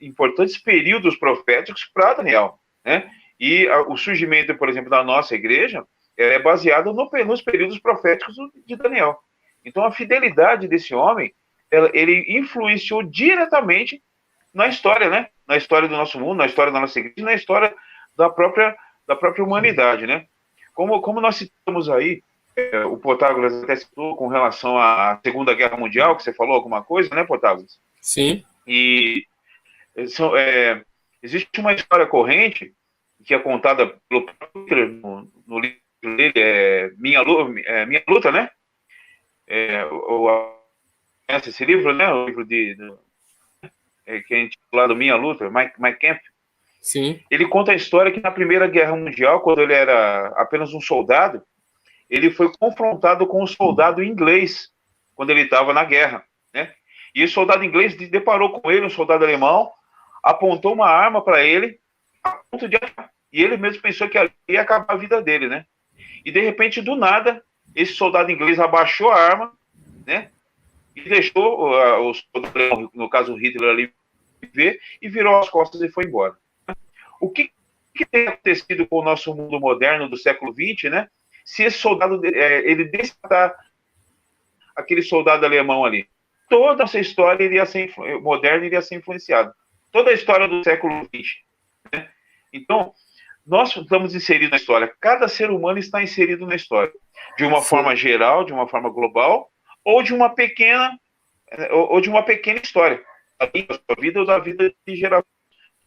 importantes períodos proféticos para Daniel, né? E o surgimento, por exemplo, da nossa igreja é baseado nos períodos proféticos de Daniel. Então, a fidelidade desse homem, ele influenciou diretamente na história, né? Na história do nosso mundo, na história da nossa igreja, na história da própria humanidade, né? Como nós citamos aí, o Protágoras até citou com relação à Segunda Guerra Mundial, que você falou alguma coisa, né, Protágoras? Sim. E existe uma história corrente que é contada pelo Hitler no livro dele, Minha Luta, né? Conhece esse livro, né? O livro que é intitulado Minha Luta, Mein Kampf. Sim. Ele conta a história que na Primeira Guerra Mundial, quando ele era apenas um soldado, ele foi confrontado com um soldado inglês quando ele estava na guerra, né? E o soldado inglês deparou com ele, um soldado alemão, apontou uma arma para ele, a ponto de atirar. E ele mesmo pensou que ia acabar a vida dele, né? E de repente, do nada, esse soldado inglês abaixou a arma, né? E deixou o soldado, no caso o Hitler ali, ver e virou as costas e foi embora. O que tem acontecido com o nosso mundo moderno do século XX, né? Se esse soldado, ele desatar aquele soldado alemão ali, toda essa história moderna iria ser influenciada. Toda a história do século XX. Né? Então, nós estamos inseridos na história. Cada ser humano está inserido na história. De uma forma geral, de uma forma global, ou de uma pequena história. Da sua vida ou da vida de gerações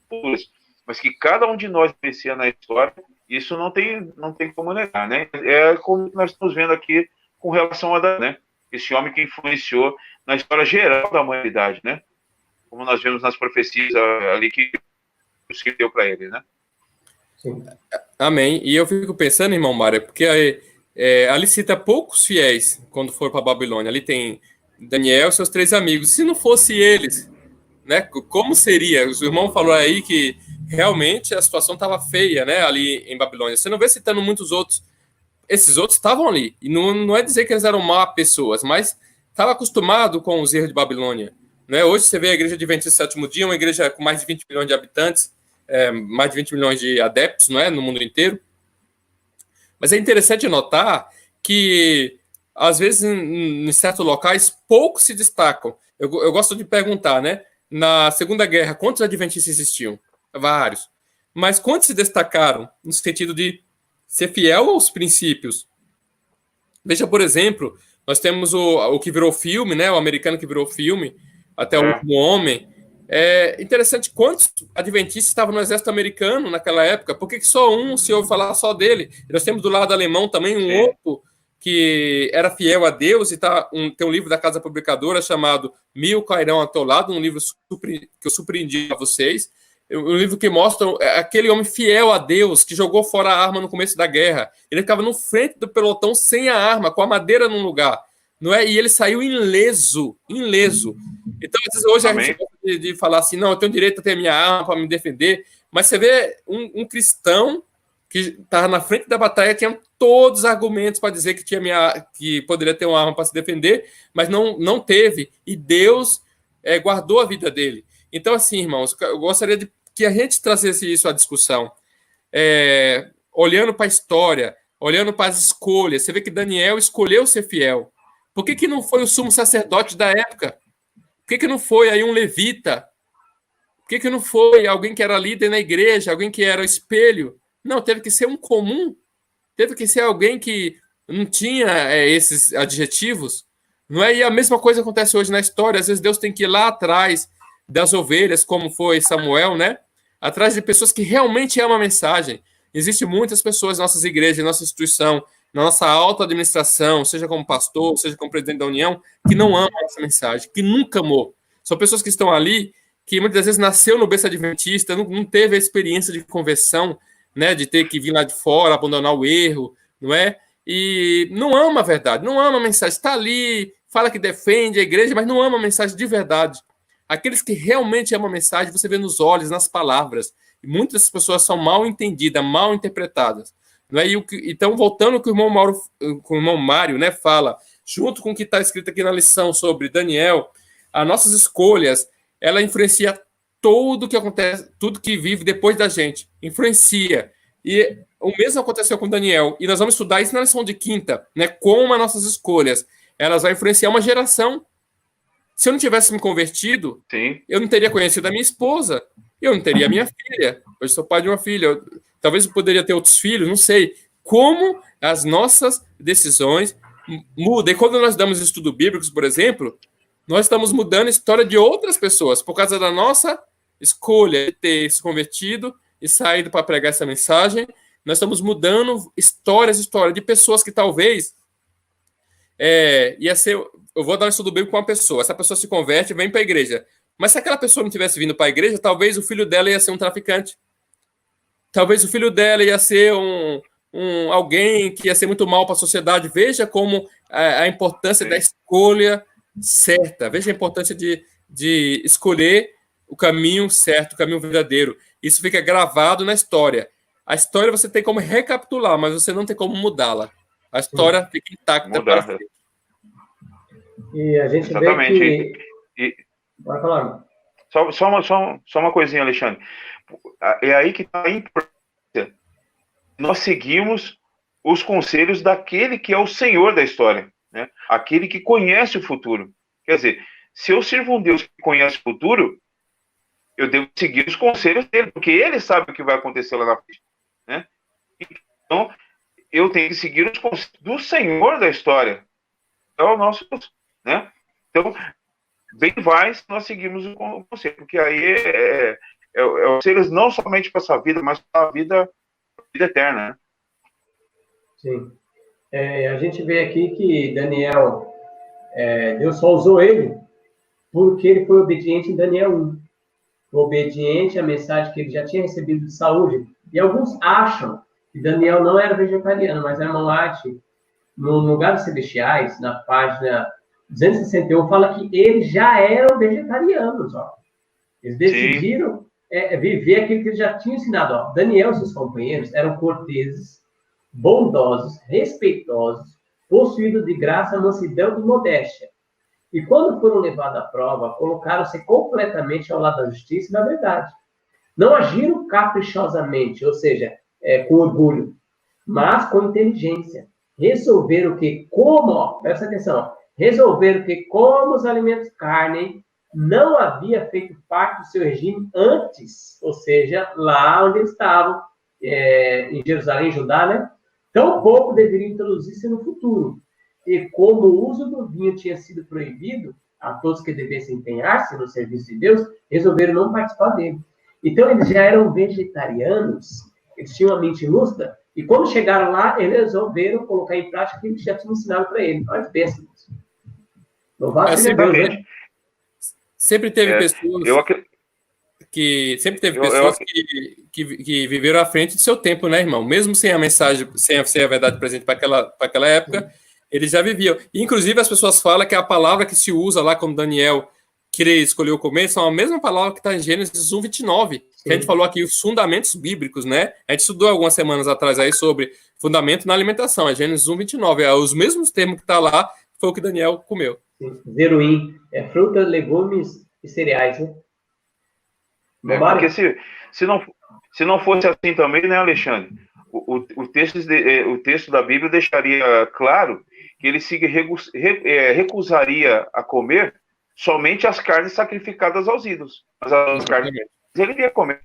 futuras. Mas que cada um de nós influencia na história, isso não tem como negar, né? É como nós estamos vendo aqui com relação a Adão, né? Esse homem que influenciou na história geral da humanidade, né? Como nós vemos nas profecias ali que o Senhor deu para ele, né? Sim. Amém. E eu fico pensando, irmão Mário, porque ali cita poucos fiéis quando for para Babilônia. Ali tem Daniel e seus 3 amigos. Se não fosse eles, né? Como seria? O irmão falou aí que realmente a situação estava feia, né? Ali em Babilônia. Você não vê citando muitos outros. Esses outros estavam ali. E não é dizer que eles eram má pessoas, mas estava acostumado com os erros de Babilônia. Né? Hoje você vê a igreja Adventista do Sétimo Dia, uma igreja com mais de 20 milhões de habitantes, mais de 20 milhões de adeptos, não é? No mundo inteiro. Mas é interessante notar que, às vezes, em certos locais, poucos se destacam. Eu gosto de perguntar, né? Na Segunda Guerra, quantos adventistas existiam? Vários. Mas quantos se destacaram no sentido de ser fiel aos princípios? Veja, por exemplo, nós temos o que virou filme, né? O americano que virou filme, Até o Último Homem. É interessante quantos adventistas estavam no exército americano naquela época. Por que só um se ouve falar só dele? Nós temos do lado alemão também um outro que era fiel a Deus, e tem um livro da Casa Publicadora chamado 1000 Cairão ao Teu Lado, um livro que eu surpreendi a vocês, um livro que mostra aquele homem fiel a Deus, que jogou fora a arma no começo da guerra. Ele ficava no frente do pelotão sem a arma, com a madeira num lugar, não é? E ele saiu ileso. Então, às vezes, hoje a gente gosta de falar assim, não, eu tenho direito a ter a minha arma para me defender, mas você vê um cristão que estava na frente da batalha, tinha todos os argumentos para dizer que poderia ter uma arma para se defender, mas não teve, e Deus guardou a vida dele. Então, assim, irmãos, eu gostaria de que a gente trazesse isso à discussão, olhando para a história, olhando para as escolhas, você vê que Daniel escolheu ser fiel. Por que não foi o sumo sacerdote da época? Por que não foi aí um levita? Por que não foi alguém que era líder na igreja, alguém que era o espelho? Não, teve que ser um comum. Teve que ser alguém que não tinha esses adjetivos. Não é? E a mesma coisa acontece hoje na história. Às vezes Deus tem que ir lá atrás das ovelhas, como foi Samuel, né? Atrás de pessoas que realmente amam a mensagem. Existem muitas pessoas em nossas igrejas, em nossa instituição, na nossa alta administração, seja como pastor, seja como presidente da União, que não amam essa mensagem, que nunca amou. São pessoas que estão ali, que muitas vezes nasceu no berço adventista, não teve a experiência de conversão, né, de ter que vir lá de fora, abandonar o erro, não é? E não ama a verdade, não ama a mensagem. Está ali, fala que defende a igreja, mas não ama a mensagem de verdade. Aqueles que realmente amam a mensagem, você vê nos olhos, nas palavras. E muitas pessoas são mal entendidas, mal interpretadas. Não é? Então, voltando ao que o irmão Mário, né, fala, junto com o que está escrito aqui na lição sobre Daniel, as nossas escolhas, ela influencia tudo que acontece, tudo que vive depois da gente. Influencia. E o mesmo aconteceu com Daniel. E nós vamos estudar isso na lição de quinta, né? Como as nossas escolhas, elas vão influenciar uma geração. Se eu não tivesse me convertido, Sim. eu não teria conhecido a minha esposa. Eu não teria a minha filha. Hoje sou pai de uma filha. Talvez eu poderia ter outros filhos, não sei. Como as nossas decisões mudam. E quando nós damos estudo bíblicos, por exemplo, nós estamos mudando a história de outras pessoas por causa da nossa escolha de ter se convertido e saído para pregar essa mensagem. Nós estamos mudando histórias de pessoas que talvez ia ser... Eu vou dar um estudo bíblico com uma pessoa. Essa pessoa se converte e vem para a igreja. Mas se aquela pessoa não tivesse vindo para a igreja, talvez o filho dela ia ser um traficante. Talvez o filho dela ia ser alguém que ia ser muito mal para a sociedade. Veja como a importância da escolha certa. Veja a importância de escolher o caminho certo, o caminho verdadeiro. Isso fica gravado na história. A história você tem como recapitular, mas você não tem como mudá-la. A história fica intacta para frente. E a gente Exatamente. vê que... Pode falar. Só uma coisinha, Alexandre. É aí que está a importância. Nós seguimos os conselhos daquele que é o Senhor da história, né? Aquele que conhece o futuro. Quer dizer, se eu sirvo um Deus que conhece o futuro, eu devo seguir os conselhos dele, porque ele sabe o que vai acontecer lá na frente, né? Então, eu tenho que seguir os conselhos do Senhor da história. É o nosso, né? Então, bem vai se nós seguirmos o conselho, porque aí conselhos não somente para essa vida, mas para a vida eterna, né? Sim. A gente vê aqui que Daniel, Deus só usou ele porque ele foi obediente em Daniel 1. Foi obediente à mensagem que ele já tinha recebido de saúde. E alguns acham que Daniel não era vegetariano, mas era White, no Lugar dos Celestiais, na página 261, fala que eles já eram vegetarianos. Ó. Eles decidiram viver aquilo que eles já tinham ensinado. Ó. Daniel e seus companheiros eram corteses, bondosos, respeitosos, possuídos de graça, mansidão e modéstia. E quando foram levados à prova, colocaram-se completamente ao lado da justiça e da verdade. Não agiram caprichosamente, ou seja, com orgulho, mas com inteligência. Resolveram que, presta atenção, resolveram que, como os alimentos carne não havia feito parte do seu regime antes, ou seja, lá onde eles estavam, em Jerusalém, em Judá, né? Tampouco deveriam introduzir-se no futuro. E como o uso do vinho tinha sido proibido a todos que devessem empenhar-se no serviço de Deus, resolveram não participar dele. Então, eles já eram vegetarianos, eles tinham uma mente lúcida, e quando chegaram lá, eles resolveram colocar em prática aquilo que já tinham ensinado para eles. Olha que pensa nisso. Louvado seja Deus, né? Sempre teve pessoas que viveram à frente do seu tempo, né, irmão? Mesmo sem a mensagem, sem a verdade presente para aquela época, eles já viviam. E, inclusive, as pessoas falam que a palavra que se usa lá, como Daniel, que ele escolheu comer, são a mesma palavra que está em Gênesis 1:29, que a gente falou aqui, os fundamentos bíblicos, né? A gente estudou algumas semanas atrás aí sobre fundamento na alimentação, é Gênesis 1:29, os mesmos termos que está lá, foi o que Daniel comeu. Zeruim, frutas, legumes e cereais, né? Porque se não fosse assim também, né, Alexandre? o texto da Bíblia deixaria claro que ele se recusaria a comer somente as carnes sacrificadas aos ídolos. Mas as carnes ele iria comer.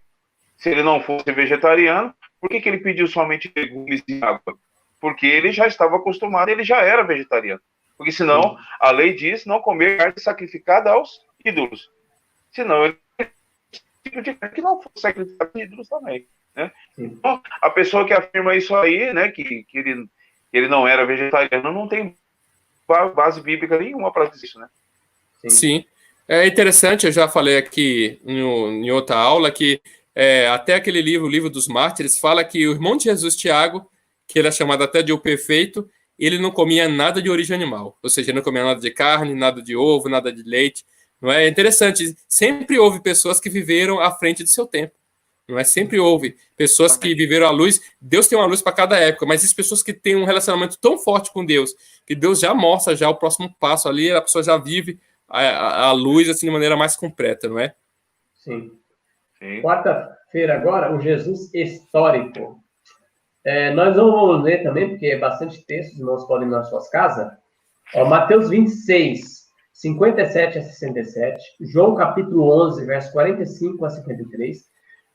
Se ele não fosse vegetariano, por que ele pediu somente legumes e água? Porque ele já estava acostumado, ele já era vegetariano. Porque senão, a lei diz não comer carne sacrificada aos ídolos. Senão, ele que não fosse sacrificado aos ídolos também. Né? Então, a pessoa que afirma isso aí, né, que ele não era vegetariano, não tem base bíblica nenhuma para dizer isso, né? Sim. É interessante, eu já falei aqui em outra aula, que até aquele livro, o Livro dos Mártires, fala que o irmão de Jesus, Tiago, que ele é chamado até de o perfeito, ele não comia nada de origem animal. Ou seja, ele não comia nada de carne, nada de ovo, nada de leite. Não é interessante? Sempre houve pessoas que viveram à frente do seu tempo. Não é? Sempre houve pessoas que viveram a luz. Deus tem uma luz para cada época, mas as pessoas que têm um relacionamento tão forte com Deus, que Deus já mostra já o próximo passo ali, a pessoa já vive a luz assim de maneira mais completa, não é? Sim. Quarta-feira agora, o Jesus histórico. Nós não vamos ler também, porque é bastante texto, os irmãos podem ir nas suas casas. Mateus 26, 57 a 67, João capítulo 11, verso 45 a 53,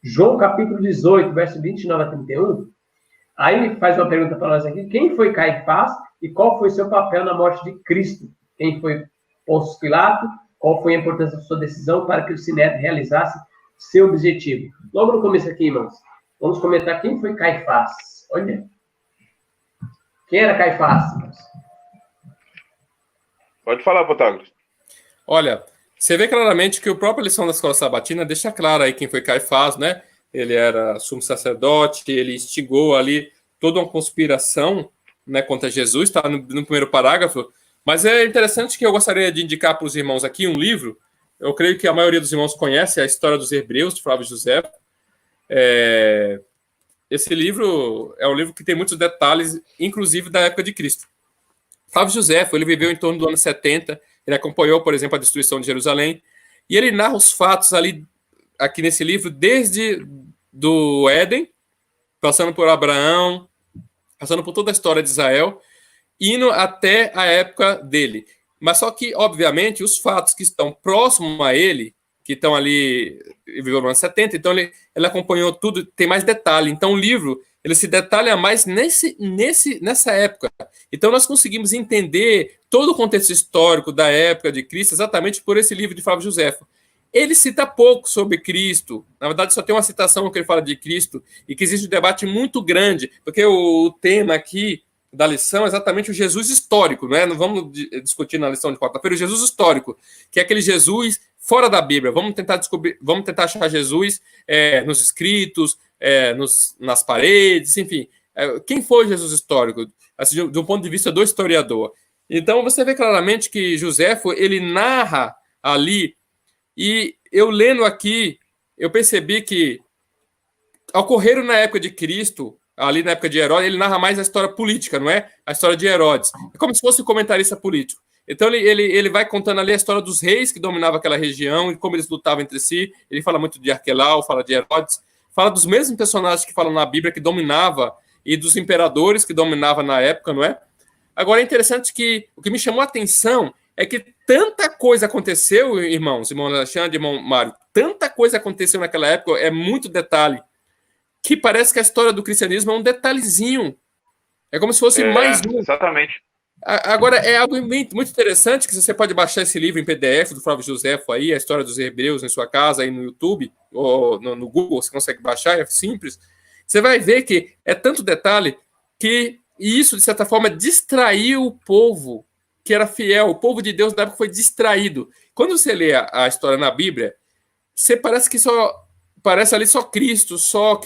João capítulo 18, verso 29 a 31. Aí faz uma pergunta para nós aqui: quem foi Caifás e qual foi seu papel na morte de Cristo? Quem foi Pôncio Pilato? Qual foi a importância da sua decisão para que o Sinédrio realizasse seu objetivo? Logo no começo aqui, irmãos, vamos comentar quem foi Caifás. Olha. Quem era Caifás, irmãos? Pode falar, Protágoras. Olha, você vê claramente que a própria lição da Escola Sabatina deixa claro aí quem foi Caifás, né? Ele era sumo sacerdote, ele instigou ali toda uma conspiração, né, contra Jesus, está no primeiro parágrafo. Mas é interessante que eu gostaria de indicar para os irmãos aqui um livro. Eu creio que a maioria dos irmãos conhece a História dos Hebreus, de Flávio José. Esse livro é um livro que tem muitos detalhes, inclusive da época de Cristo. Flávio José, ele viveu em torno do ano 70, ele acompanhou, por exemplo, a destruição de Jerusalém, e ele narra os fatos ali, aqui nesse livro, desde do Éden, passando por Abraão, passando por toda a história de Israel, indo até a época dele. Mas só que, obviamente, os fatos que estão próximos a ele, que estão ali, ele viveu no ano 70, então ele acompanhou tudo, tem mais detalhe. Então o livro, ele se detalha mais nessa época. Então nós conseguimos entender todo o contexto histórico da época de Cristo exatamente por esse livro de Flávio Josefo. Ele cita pouco sobre Cristo, na verdade só tem uma citação que ele fala de Cristo, e que existe um debate muito grande, porque o tema aqui da lição é exatamente o Jesus histórico, não é? Não vamos discutir na lição de quarta-feira o Jesus histórico, que é aquele Jesus fora da Bíblia. Vamos tentar achar Jesus nos escritos, nas paredes, enfim. Quem foi Jesus histórico? Assim, de um ponto de vista do historiador. Então, você vê claramente que Josefo, ele narra ali, e eu lendo aqui, eu percebi que ocorreram na época de Cristo, ali na época de Herodes, ele narra mais a história política, não é? A história de Herodes. É como se fosse um comentarista político. Então ele vai contando ali a história dos reis que dominavam aquela região e como eles lutavam entre si. Ele fala muito de Arquelau, fala de Herodes, fala dos mesmos personagens que falam na Bíblia que dominava e dos imperadores que dominavam na época, não é? Agora é interessante que o que me chamou a atenção é que tanta coisa aconteceu, irmão Alexandre, irmão Mário, tanta coisa aconteceu naquela época, é muito detalhe, que parece que a história do cristianismo é um detalhezinho. É como se fosse mais um. Exatamente. Agora, é algo muito interessante, que você pode baixar esse livro em PDF do Flávio Josefo aí, a História dos Hebreus, em sua casa, aí no YouTube, ou no Google, você consegue baixar, é simples. Você vai ver que é tanto detalhe que isso, de certa forma, distraiu o povo que era fiel. O povo de Deus da época foi distraído. Quando você lê a história na Bíblia, você parece ali só Cristo, só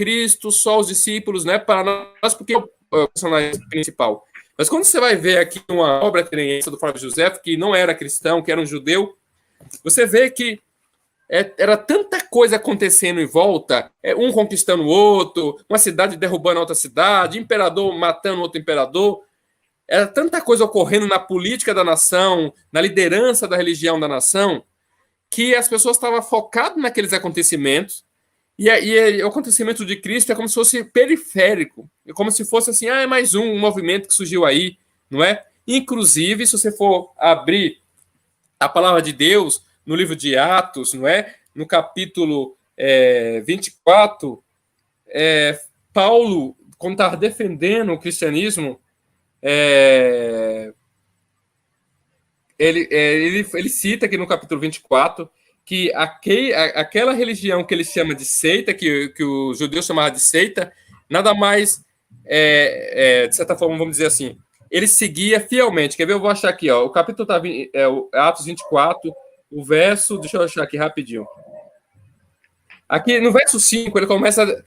os discípulos, né? Para nós, porque é o personagem principal. Mas quando você vai ver aqui uma obra ateniense do Flávio Josefo, que não era cristão, que era um judeu, você vê que era tanta coisa acontecendo em volta, um conquistando o outro, uma cidade derrubando a outra cidade, imperador matando outro imperador. Era tanta coisa ocorrendo na política da nação, na liderança da religião da nação, que as pessoas estavam focadas naqueles acontecimentos E o acontecimento de Cristo é como se fosse periférico, é como se fosse assim, é mais um movimento que surgiu aí, não é? Inclusive, se você for abrir a palavra de Deus no livro de Atos, não é? No capítulo 24, Paulo, quando está defendendo o cristianismo, ele cita aqui no capítulo 24 que aquela religião que ele chama de seita, que os judeus chamavam de seita, nada mais, de certa forma, vamos dizer assim, ele seguia fielmente. Quer ver? Eu vou achar aqui, ó, o capítulo está Atos 24, o verso, deixa eu achar aqui rapidinho. Aqui no verso 5, ele começa.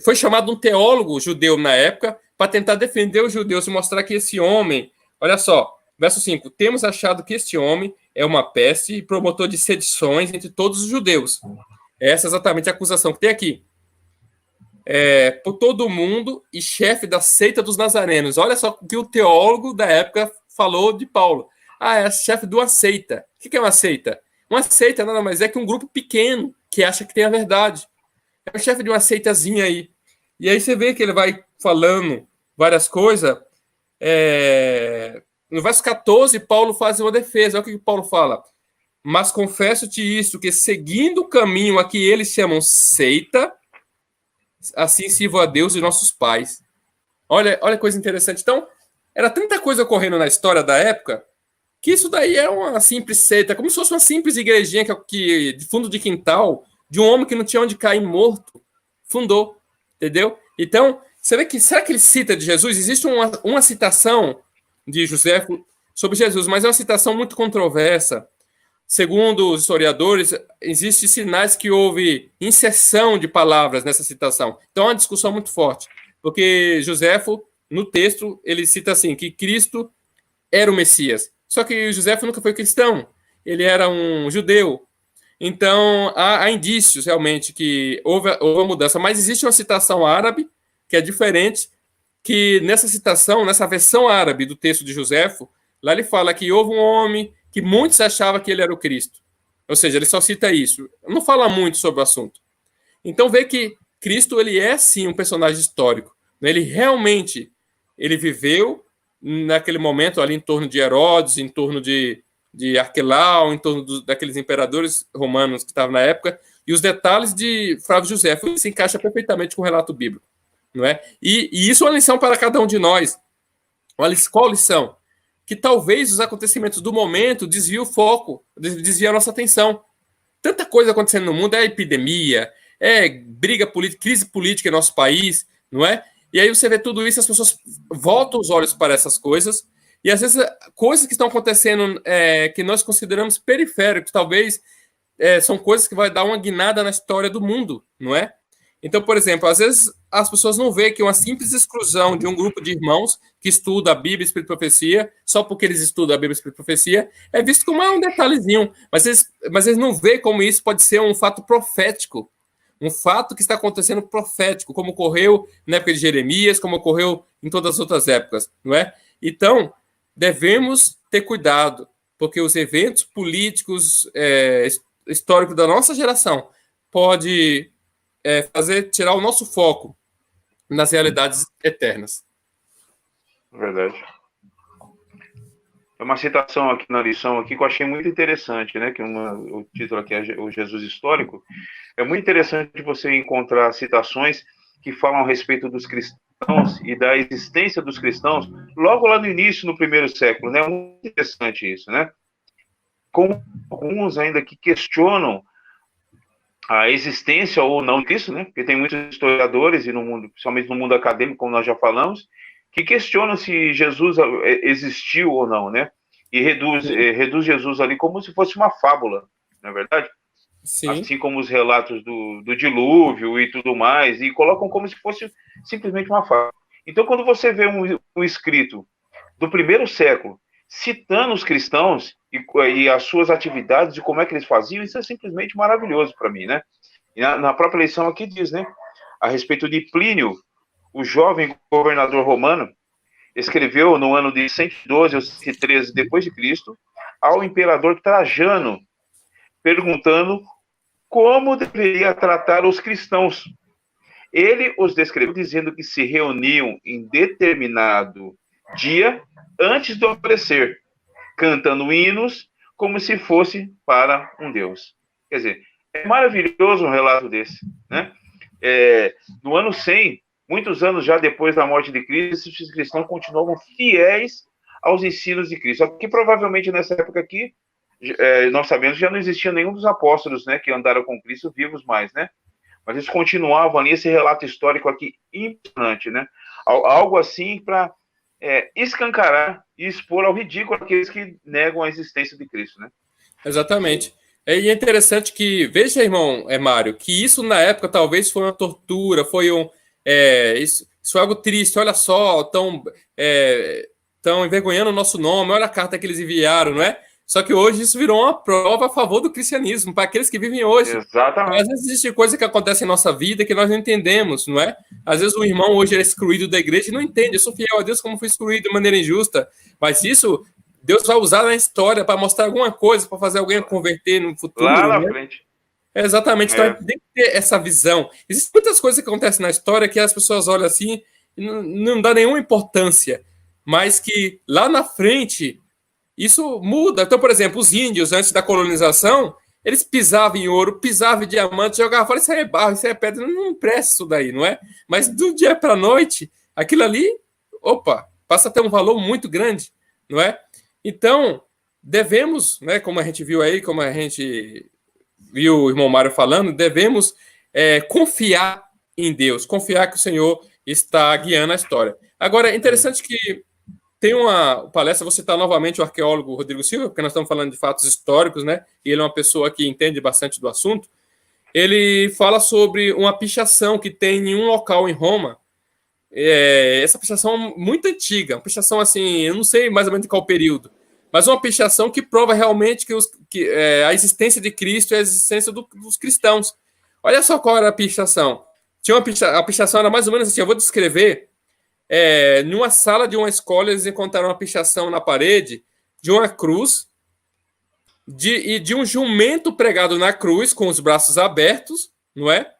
Foi chamado um teólogo judeu na época para tentar defender os judeus e mostrar que esse homem, olha só, verso 5: temos achado que este homem é uma peste e promotor de sedições entre todos os judeus. Essa é exatamente a acusação que tem aqui. Por todo o mundo e chefe da seita dos nazarenos. Olha só o que o teólogo da época falou de Paulo. É chefe de uma seita. O que é uma seita? Uma seita nada mais é que um grupo pequeno que acha que tem a verdade. É o chefe de uma seitazinha aí. E aí você vê que ele vai falando várias coisas. No verso 14, Paulo faz uma defesa. Olha o que Paulo fala. Mas confesso-te isto, que seguindo o caminho a que eles chamam seita, assim sirvo a Deus e nossos pais. Olha que coisa interessante. Então, era tanta coisa ocorrendo na história da época que isso daí é uma simples seita, como se fosse uma simples igrejinha que de fundo de quintal, de um homem que não tinha onde cair morto, fundou, entendeu? Então, você vê que, será que ele cita de Jesus? Existe uma citação de José sobre Jesus, mas é uma citação muito controversa. Segundo os historiadores, existem sinais que houve inserção de palavras nessa citação. Então, é uma discussão muito forte, porque Joséfo, no texto, ele cita assim, que Cristo era o Messias. Só que Joséfo nunca foi cristão, ele era um judeu. Então, há indícios, realmente, que houve uma mudança. Mas existe uma citação árabe, que é diferente, que nessa citação, nessa versão árabe do texto de Joséfo, lá ele fala que houve um homem que muitos achavam que ele era o Cristo. Ou seja, ele só cita isso. Não fala muito sobre o assunto. Então, vê que Cristo, ele é, sim, um personagem histórico. Ele realmente, ele viveu naquele momento ali em torno de Herodes, em torno de Arquelau, em torno daqueles imperadores romanos que estavam na época, e os detalhes de Flávio Joséfo se encaixa perfeitamente com o relato bíblico, não é? E isso é uma lição para cada um de nós. Qual lição? Que talvez os acontecimentos do momento desviem o foco, desviem a nossa atenção. Tanta coisa acontecendo no mundo, epidemia, briga política, crise política em nosso país, não é? E aí você vê tudo isso, as pessoas voltam os olhos para essas coisas, e às vezes coisas que estão acontecendo que nós consideramos periféricos, talvez são coisas que vai dar uma guinada na história do mundo, não é? Então, por exemplo, às vezes as pessoas não veem que uma simples exclusão de um grupo de irmãos que estuda a Bíblia, Espírito e Profecia, só porque eles estudam a Bíblia, Espírito e Profecia, é visto como um detalhezinho, mas eles não veem como isso pode ser um fato profético, um fato que está acontecendo profético, como ocorreu na época de Jeremias, como ocorreu em todas as outras épocas, não é? Então, devemos ter cuidado, porque os eventos políticos históricos da nossa geração pode tirar o nosso foco nas realidades eternas. Verdade. É uma citação aqui na lição aqui que eu achei muito interessante, né? Que o título aqui é o Jesus Histórico. É muito interessante você encontrar citações que falam a respeito dos cristãos e da existência dos cristãos logo lá no início, no primeiro século, né? É muito interessante isso, né? Com alguns ainda que questionam a existência ou não disso, né? Porque tem muitos historiadores, e no mundo, principalmente no mundo acadêmico, como nós já falamos, que questionam se Jesus existiu ou não, né? E reduz Jesus ali como se fosse uma fábula, não é verdade? Sim. Assim como os relatos do dilúvio e tudo mais, e colocam como se fosse simplesmente uma fábula. Então, quando você vê um escrito do primeiro século citando os cristãos e as suas atividades e como é que eles faziam, isso é simplesmente maravilhoso para mim, né? E na própria lição aqui diz, né? A respeito de Plínio, o jovem governador romano, escreveu no ano de 112 ou 113 depois de Cristo ao imperador Trajano, perguntando como deveria tratar os cristãos. Ele os descreveu dizendo que se reuniam em determinado dia antes do alvorecer, cantando hinos como se fosse para um Deus. Quer dizer, é maravilhoso um relato desse, né? No ano 100, muitos anos já depois da morte de Cristo, os cristãos continuavam fiéis aos ensinos de Cristo. Só que provavelmente nessa época aqui, nós sabemos que já não existia nenhum dos apóstolos, né, que andaram com Cristo vivos mais, né? Mas eles continuavam ali, esse relato histórico aqui impressionante, né? Algo assim para escancarar e expor ao ridículo aqueles que negam a existência de Cristo, né? Exatamente. E é interessante que, veja, irmão, Mário, que isso na época talvez foi uma tortura, isso foi algo triste. Olha só, estão envergonhando o nosso nome, olha a carta que eles enviaram, não é? Só que hoje isso virou uma prova a favor do cristianismo, para aqueles que vivem hoje. Exatamente. Às vezes existe coisa que acontece em nossa vida que nós não entendemos, não é? Às vezes o irmão hoje é excluído da igreja e não entende. Eu sou fiel a Deus como fui excluído de maneira injusta. Mas isso Deus vai usar na história para mostrar alguma coisa, para fazer alguém converter no futuro. Lá na né? frente. Exatamente. Então tem que ter essa visão. Existem muitas coisas que acontecem na história que as pessoas olham assim e não dá nenhuma importância. Mas que lá na frente isso muda. Então, por exemplo, os índios, antes da colonização, eles pisavam em ouro, pisavam em diamante, jogavam fora, isso aí é barro, isso aí é pedra, não presta isso daí, não é? Mas do dia para a noite, aquilo ali, passa a ter um valor muito grande, não é? Então, devemos, né, como a gente viu aí, como a gente viu o irmão Mário falando, devemos confiar em Deus, confiar que o Senhor está guiando a história. Agora, é interessante que tem uma palestra, vou citar novamente o arqueólogo Rodrigo Silva, porque nós estamos falando de fatos históricos, né? E ele é uma pessoa que entende bastante do assunto. Ele fala sobre uma pichação que tem em um local em Roma. Essa pichação é muito antiga, uma pichação assim, eu não sei mais ou menos de qual período, mas uma pichação que prova realmente que a existência de Cristo e a existência dos cristãos. Olha só qual era a pichação. A pichação era mais ou menos assim, eu vou descrever. Numa sala de uma escola, eles encontraram uma pichação na parede de uma cruz e de um jumento pregado na cruz com os braços abertos, não é?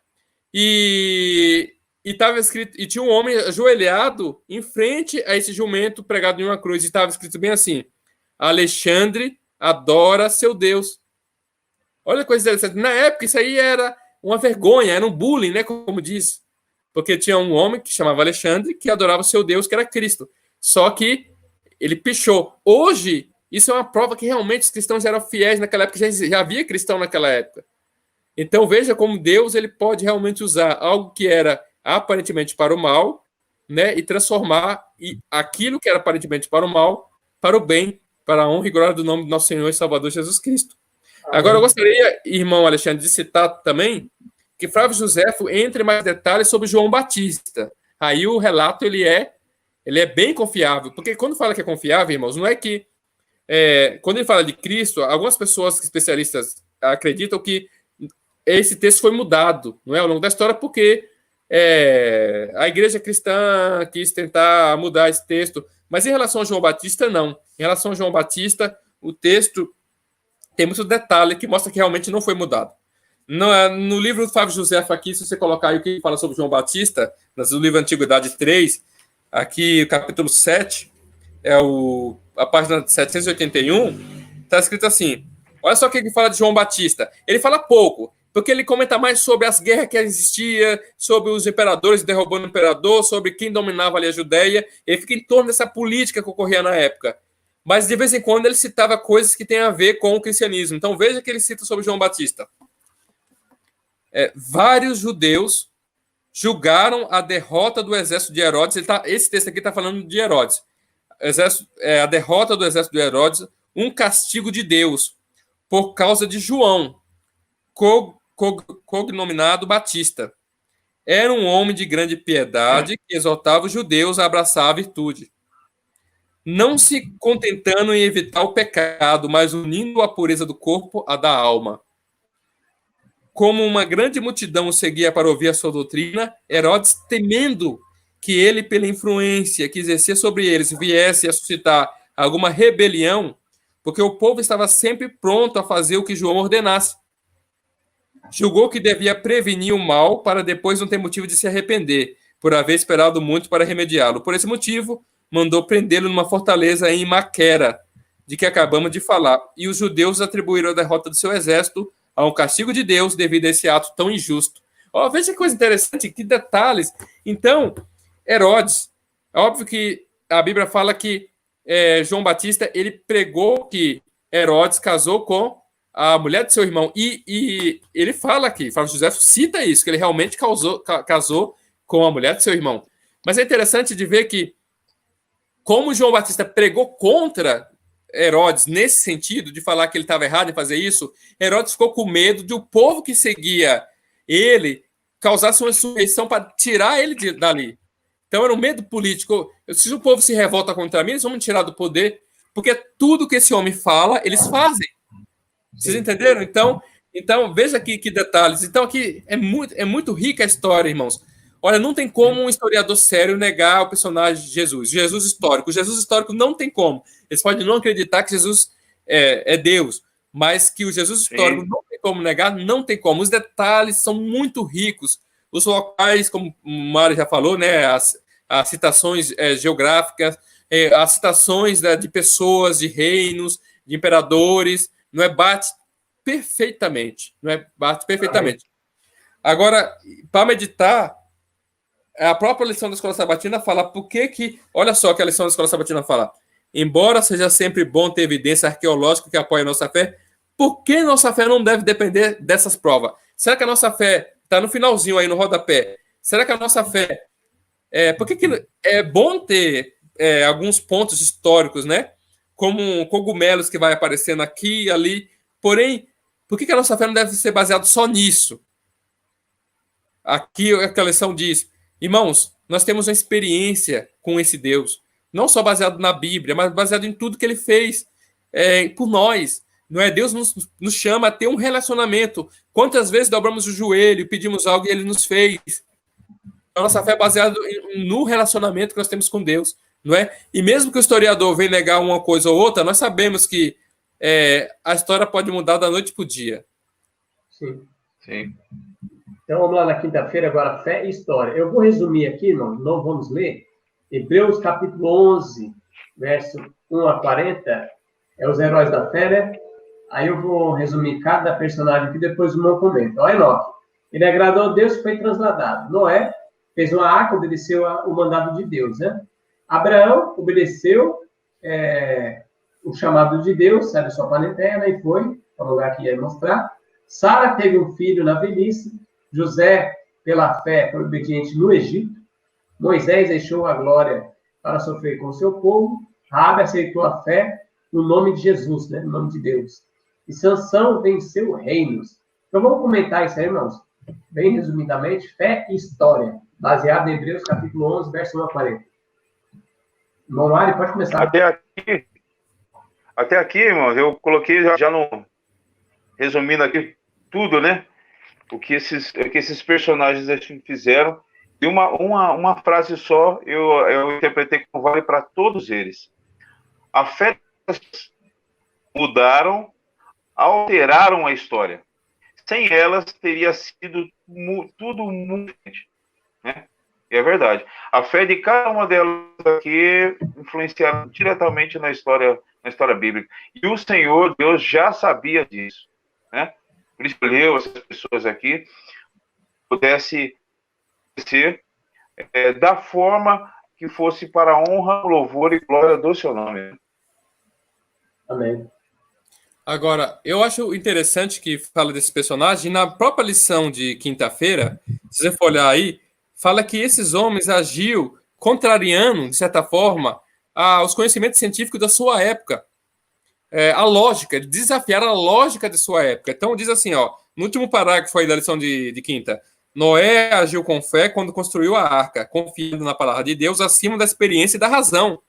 E estava escrito, e tinha um homem ajoelhado em frente a esse jumento pregado em uma cruz, e estava escrito bem assim: Alexandre adora seu Deus. Olha a coisa interessante. Na época, isso aí era uma vergonha, era um bullying, né? Como diz. Porque tinha um homem que chamava Alexandre que adorava seu Deus, que era Cristo. Só que ele pichou. Hoje, isso é uma prova que realmente os cristãos eram fiéis naquela época, já havia cristão naquela época. Então veja como Deus ele pode realmente usar algo que era aparentemente para o mal, né, e transformar aquilo que era aparentemente para o mal para o bem, para a honra e glória do nome do nosso Senhor e Salvador Jesus Cristo. Amém. Agora eu gostaria, irmão Alexandre, de citar também que Flávio Josefo entre em mais detalhes sobre João Batista. Aí o relato ele é bem confiável, porque quando fala que é confiável, irmãos, não é que quando ele fala de Cristo, algumas pessoas especialistas acreditam que esse texto foi mudado, não é, ao longo da história, porque a igreja cristã quis tentar mudar esse texto, mas em relação a João Batista, não. Em relação a João Batista, o texto tem muito detalhe que mostra que realmente não foi mudado. No livro do Flávio Josefo aqui, se você colocar aí o que fala sobre João Batista, no livro Antiguidade 3, aqui o capítulo 7, a página 781, está escrito assim, olha só o que ele fala de João Batista. Ele fala pouco, porque ele comenta mais sobre as guerras que existiam, sobre os imperadores derrubando o imperador, sobre quem dominava ali a Judéia. Ele fica em torno dessa política que ocorria na época. Mas, de vez em quando, ele citava coisas que têm a ver com o cristianismo. Então, veja que ele cita sobre João Batista. Vários judeus julgaram a derrota do exército de Herodes. Esse texto aqui está falando de Herodes. A derrota do exército de Herodes, um castigo de Deus, por causa de João, cognominado Batista. Era um homem de grande piedade que exortava os judeus a abraçar a virtude, não se contentando em evitar o pecado, mas unindo a pureza do corpo à da alma. Como uma grande multidão o seguia para ouvir a sua doutrina, Herodes, temendo que ele, pela influência que exercia sobre eles, viesse a suscitar alguma rebelião, porque o povo estava sempre pronto a fazer o que João ordenasse. julgou que devia prevenir o mal para depois não ter motivo de se arrepender, por haver esperado muito para remediá-lo. Por esse motivo, mandou prendê-lo numa fortaleza em Maquera, de que acabamos de falar. E os judeus atribuíram a derrota do seu exército a um castigo de Deus devido a esse ato tão injusto. Oh, veja que coisa interessante, que detalhes. Então, Herodes, é óbvio que a Bíblia fala que João Batista, ele pregou que Herodes casou com a mulher de seu irmão. E ele fala aqui, Flávio José cita isso, que ele realmente casou com a mulher de seu irmão. Mas é interessante de ver que, como João Batista pregou contra Herodes nesse sentido, de falar que ele estava errado em fazer isso, Herodes ficou com medo de o povo que seguia ele causasse uma insurreição para tirar ele dali. Então era um medo político. Se o povo se revolta contra mim, eles vão me tirar do poder, porque tudo que esse homem fala, eles fazem. Vocês entenderam? Então veja aqui que detalhes. Então aqui é muito rica a história, irmãos. Olha, não tem como um historiador sério negar o personagem de Jesus. Jesus histórico. O Jesus histórico não tem como. Eles podem não acreditar que Jesus é Deus, mas que o Jesus histórico não tem como negar, não tem como. Os detalhes são muito ricos. Os locais, como o Mário já falou, né, as citações geográficas, as citações de pessoas, de reinos, de imperadores, não é? Bate perfeitamente. Não é? Bate perfeitamente. Agora, para meditar, a própria lição da Escola Sabatina fala por que... Olha só que a lição da Escola Sabatina fala. Embora seja sempre bom ter evidência arqueológica que apoie a nossa fé, por que nossa fé não deve depender dessas provas? Será que a nossa fé está no finalzinho aí, no rodapé? Será que a nossa fé... por que é bom ter alguns pontos históricos, né? Como cogumelos que vai aparecendo aqui e ali. Porém, por que a nossa fé não deve ser baseada só nisso? Aqui a lição diz, irmãos, nós temos uma experiência com esse Deus, não só baseado na Bíblia, mas baseado em tudo que ele fez por nós. Não é? Deus nos chama a ter um relacionamento. Quantas vezes dobramos o joelho, pedimos algo e ele nos fez? A nossa fé é baseada no relacionamento que nós temos com Deus. Não é? E mesmo que o historiador venha negar uma coisa ou outra, nós sabemos que a história pode mudar da noite para o dia. Sim. Então, vamos lá na quinta-feira, agora, fé e história. Eu vou resumir aqui, não vamos ler. Hebreus, capítulo 11, verso 1 a 40, os heróis da fé, né? Aí eu vou resumir cada personagem aqui, depois o meu comento. Ó, Enoque, ele agradou a Deus e foi transladado. Noé fez uma arca, obedeceu o mandado de Deus, né? Abraão obedeceu o chamado de Deus, saiu da sua planeta e foi para o lugar que ia mostrar. Sara teve um filho na velhice. José, pela fé, foi obediente no Egito. Moisés deixou a glória para sofrer com o seu povo. Raabe aceitou a fé no nome de Jesus, né? No nome de Deus. E Sansão venceu reinos. Então vamos comentar isso aí, irmãos. Bem resumidamente, fé e história, baseado em Hebreus capítulo 11, verso 1 a 40. Irmão Mário, pode começar. Até aqui, irmãos, eu coloquei já no... Resumindo aqui tudo, né? O que esses personagens fizeram. E uma frase só eu interpretei como vale para todos eles. A fé mudaram, alteraram a história. Sem elas, teria sido tudo muito diferente, né? E é verdade. A fé de cada uma delas aqui influenciaram diretamente na história bíblica. E o Senhor, Deus, já sabia disso, né? Ele escolheu essas pessoas aqui, pudesse ser da forma que fosse para a honra, louvor e glória do seu nome. Amém. Agora, eu acho interessante que fala desse personagem, na própria lição de quinta-feira, se você for olhar aí, fala que esses homens agiam contrariando, de certa forma, os conhecimentos científicos da sua época. A lógica, eles desafiaram a lógica de sua época. Então, diz assim, no último parágrafo aí da lição de quinta, Noé agiu com fé quando construiu a arca, confiando na palavra de Deus acima da experiência e da razão,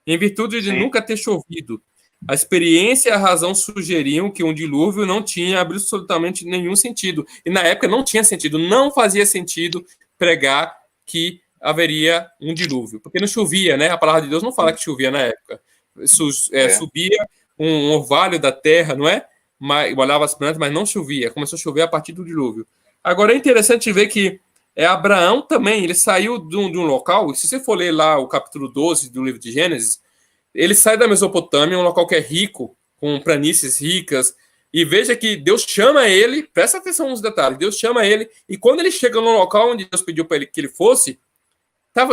em virtude de nunca ter chovido. A experiência e a razão sugeriam que um dilúvio não tinha absolutamente nenhum sentido. E na época não tinha sentido, não fazia sentido pregar que haveria um dilúvio. Porque não chovia, né? A palavra de Deus não fala que chovia na época. Subia um orvalho da terra, não é? molhava as plantas, mas não chovia. Começou a chover a partir do dilúvio. Agora é interessante ver que Abraão também, ele saiu de um local, e se você for ler lá o capítulo 12 do livro de Gênesis, ele sai da Mesopotâmia, um local que é rico, com planícies ricas, e veja que Deus chama ele, presta atenção nos detalhes, Deus chama ele, e quando ele chega no local onde Deus pediu para ele que ele fosse,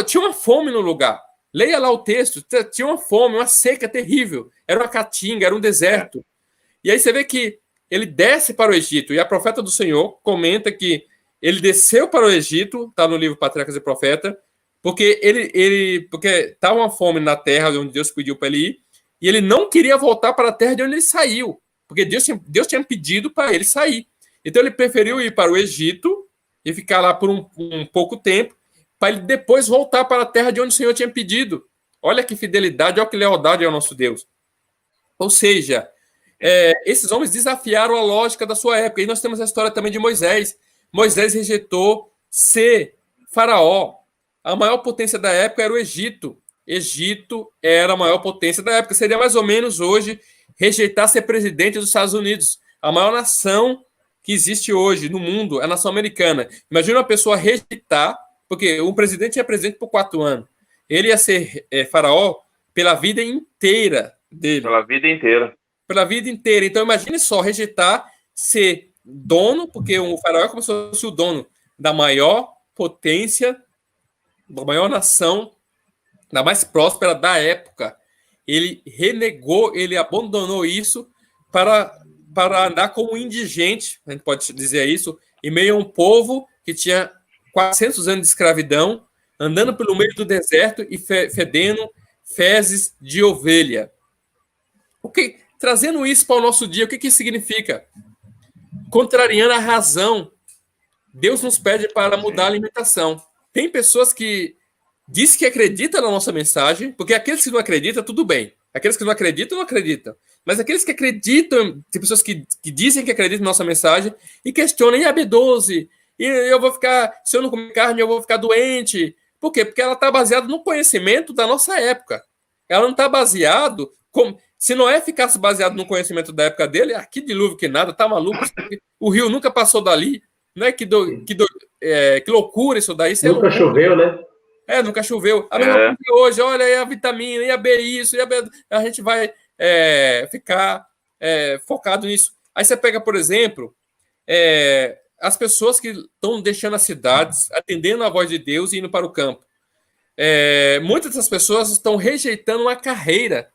tinha uma fome no lugar. Leia lá o texto, tinha uma fome, uma seca terrível, era uma caatinga, era um deserto. E aí você vê que ele desce para o Egito, e a profeta do Senhor comenta que ele desceu para o Egito, está no livro Patriarcas e Profeta, porque porque estava uma fome na terra onde Deus pediu para ele ir, e ele não queria voltar para a terra de onde ele saiu, porque Deus tinha pedido para ele sair. Então ele preferiu ir para o Egito e ficar lá por um pouco tempo, para ele depois voltar para a terra de onde o Senhor tinha pedido. Olha que fidelidade, olha que lealdade ao nosso Deus. Ou seja, esses homens desafiaram a lógica da sua época. E nós temos a história também de Moisés. Moisés rejeitou ser faraó. A maior potência da época era o Egito. Egito era a maior potência da época. Seria mais ou menos hoje rejeitar ser presidente dos Estados Unidos. A maior nação que existe hoje no mundo é a nação americana. Imagina uma pessoa rejeitar, porque o presidente é presidente por 4 anos. Ele ia ser faraó pela vida inteira dele. Pela vida inteira. Pela vida inteira. Então, imagine só, rejeitar ser dono, porque o faraó é como se fosse o dono da maior potência, da maior nação, da mais próspera da época. Ele renegou, ele abandonou isso para andar como indigente, a gente pode dizer isso, em meio a um povo que tinha 400 anos de escravidão, andando pelo meio do deserto e fedendo fezes de ovelha. Trazendo isso para o nosso dia, o que isso significa? Contrariando a razão, Deus nos pede para mudar a alimentação. Tem pessoas que dizem que acreditam na nossa mensagem, porque aqueles que não acreditam, tudo bem. Aqueles que não acreditam, não acreditam. Mas aqueles que acreditam, tem pessoas que dizem que acreditam na nossa mensagem e questionam, e a B12? E eu vou ficar, se eu não comer carne, eu vou ficar doente. Por quê? Porque ela está baseada no conhecimento da nossa época. Ela não está baseada... Se Noé ficasse baseado no conhecimento da época dele, que dilúvio que nada, tá maluco? O rio nunca passou dali. Né? Que loucura isso daí. Nunca choveu, né? Nunca choveu. A mesma coisa hoje, olha aí a vitamina, e a B isso, e a B... A gente vai ficar focado nisso. Aí você pega, por exemplo, as pessoas que estão deixando as cidades, atendendo a voz de Deus e indo para o campo. Muitas dessas pessoas estão rejeitando uma carreira,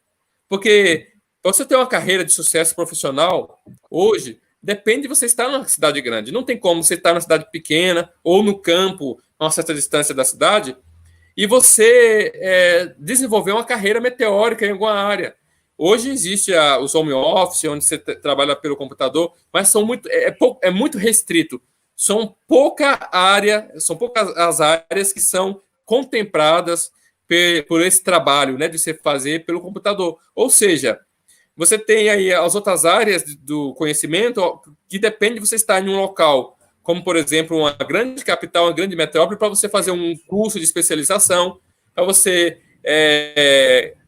porque para você ter uma carreira de sucesso profissional, hoje, depende de você estar numa cidade grande. Não tem como você estar numa cidade pequena ou no campo, a uma certa distância da cidade, e você desenvolver uma carreira meteórica em alguma área. Hoje existe os home office, onde você trabalha pelo computador, mas é muito restrito. São poucas as áreas que são contempladas por esse trabalho, né, de você fazer pelo computador. Ou seja, você tem aí as outras áreas do conhecimento que depende de você estar em um local, como, por exemplo, uma grande capital, uma grande metrópole, para você fazer um curso de especialização, para você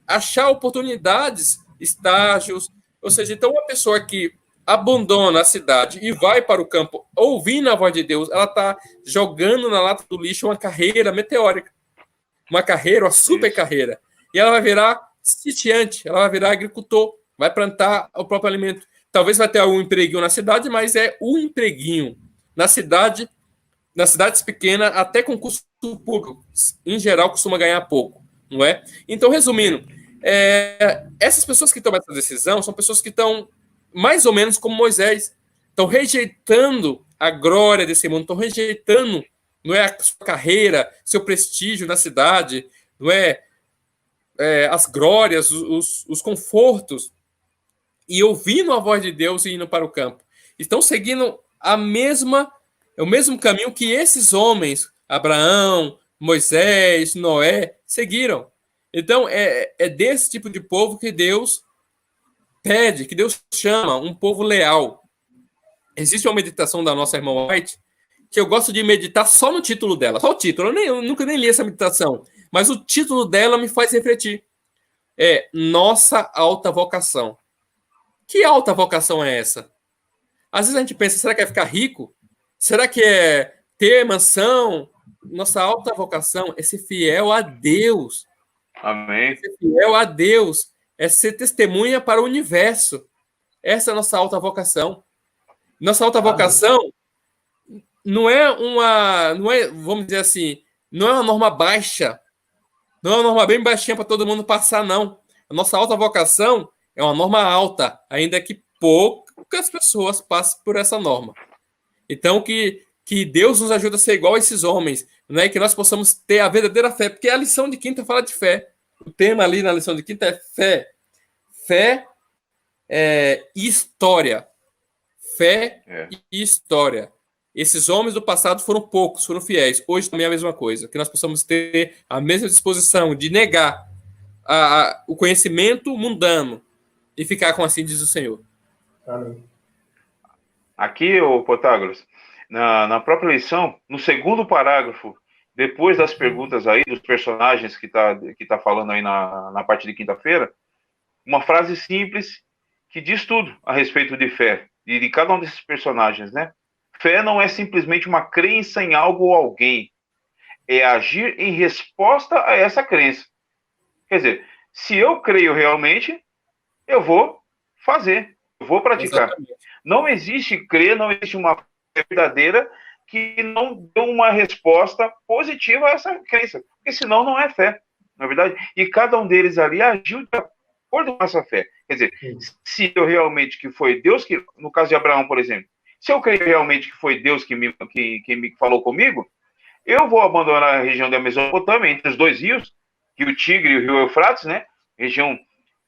achar oportunidades, estágios. Ou seja, então uma pessoa que abandona a cidade e vai para o campo ouvindo a voz de Deus, ela está jogando na lata do lixo uma carreira meteórica, uma super carreira. E ela vai virar sitiante, ela vai virar agricultor, vai plantar o próprio alimento. Talvez vai ter algum empreguinho na cidade, mas é um empreguinho. Nas cidades pequenas, até com custo público, em geral, costuma ganhar pouco, não é? Então, resumindo, essas pessoas que tomam essa decisão são pessoas que estão mais ou menos como Moisés, estão rejeitando a glória desse mundo, estão rejeitando, não é, a sua carreira, seu prestígio na cidade, não é, as glórias, os confortos, e ouvindo a voz de Deus e indo para o campo. Estão seguindo o mesmo caminho que esses homens, Abraão, Moisés, Noé, seguiram. Então, é desse tipo de povo que Deus pede, que Deus chama, um povo leal. Existe uma meditação da nossa irmã White, que eu gosto de meditar só no título dela, só o título. Eu nunca nem li essa meditação, mas o título dela me faz refletir. Nossa alta vocação. Que alta vocação é essa? Às vezes a gente pensa, será que é ficar rico? Será que é ter mansão? Nossa alta vocação é ser fiel a Deus. Amém. Ser fiel a Deus é ser testemunha para o universo. Essa é a nossa alta vocação. Nossa alta vocação não é, vamos dizer assim, não é uma norma baixa. Não é uma norma bem baixinha para todo mundo passar, não. A nossa alta vocação é uma norma alta, ainda que poucas pessoas passem por essa norma. Então, que Deus nos ajude a ser igual a esses homens, né? Que nós possamos ter a verdadeira fé, porque a lição de quinta fala de fé. O tema ali na lição de quinta é fé. Fé e história. Fé e história. Esses homens do passado foram poucos, foram fiéis. Hoje também é a mesma coisa. Que nós possamos ter a mesma disposição de negar o conhecimento mundano e ficar com assim diz o Senhor. Amém. Aqui, o Protágoras, na própria lição, no segundo parágrafo, depois das perguntas aí, dos personagens que tá falando aí na parte de quinta-feira, uma frase simples que diz tudo a respeito de fé, e de cada um desses personagens, né? Fé não é simplesmente uma crença em algo ou alguém, é agir em resposta a essa crença. Quer dizer, se eu creio realmente, eu vou fazer, eu vou praticar. Exatamente. Não existe crer, não existe uma fé verdadeira que não dê uma resposta positiva a essa crença, porque senão não é fé, na verdade. E cada um deles ali agiu de acordo com essa fé. Quer dizer, se eu realmente que foi Deus que, no caso de Abraão, por exemplo, se eu creio realmente que foi Deus que me falou comigo, eu vou abandonar a região da Mesopotâmia, entre os dois rios, Rio Tigre e o Rio Eufrates, né? Região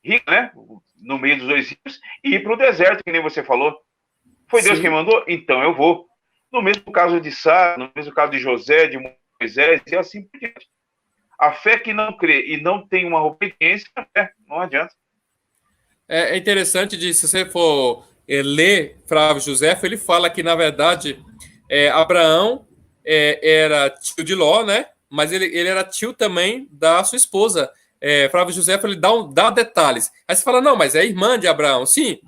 rica, né? No meio dos dois rios, e ir para o deserto, que nem você falou. Foi Deus quem mandou? Então eu vou. No mesmo caso de Sara, no mesmo caso de José, de Moisés, e assim por diante. A fé que não crê e não tem uma obediência, não adianta. É interessante, se você for ler Flávio José, ele fala que, na verdade, Abraão era tio de Ló, né? Mas ele era tio também da sua esposa. Flávio José, ele dá detalhes. Aí você fala, não, mas é irmã de Abraão. Sim,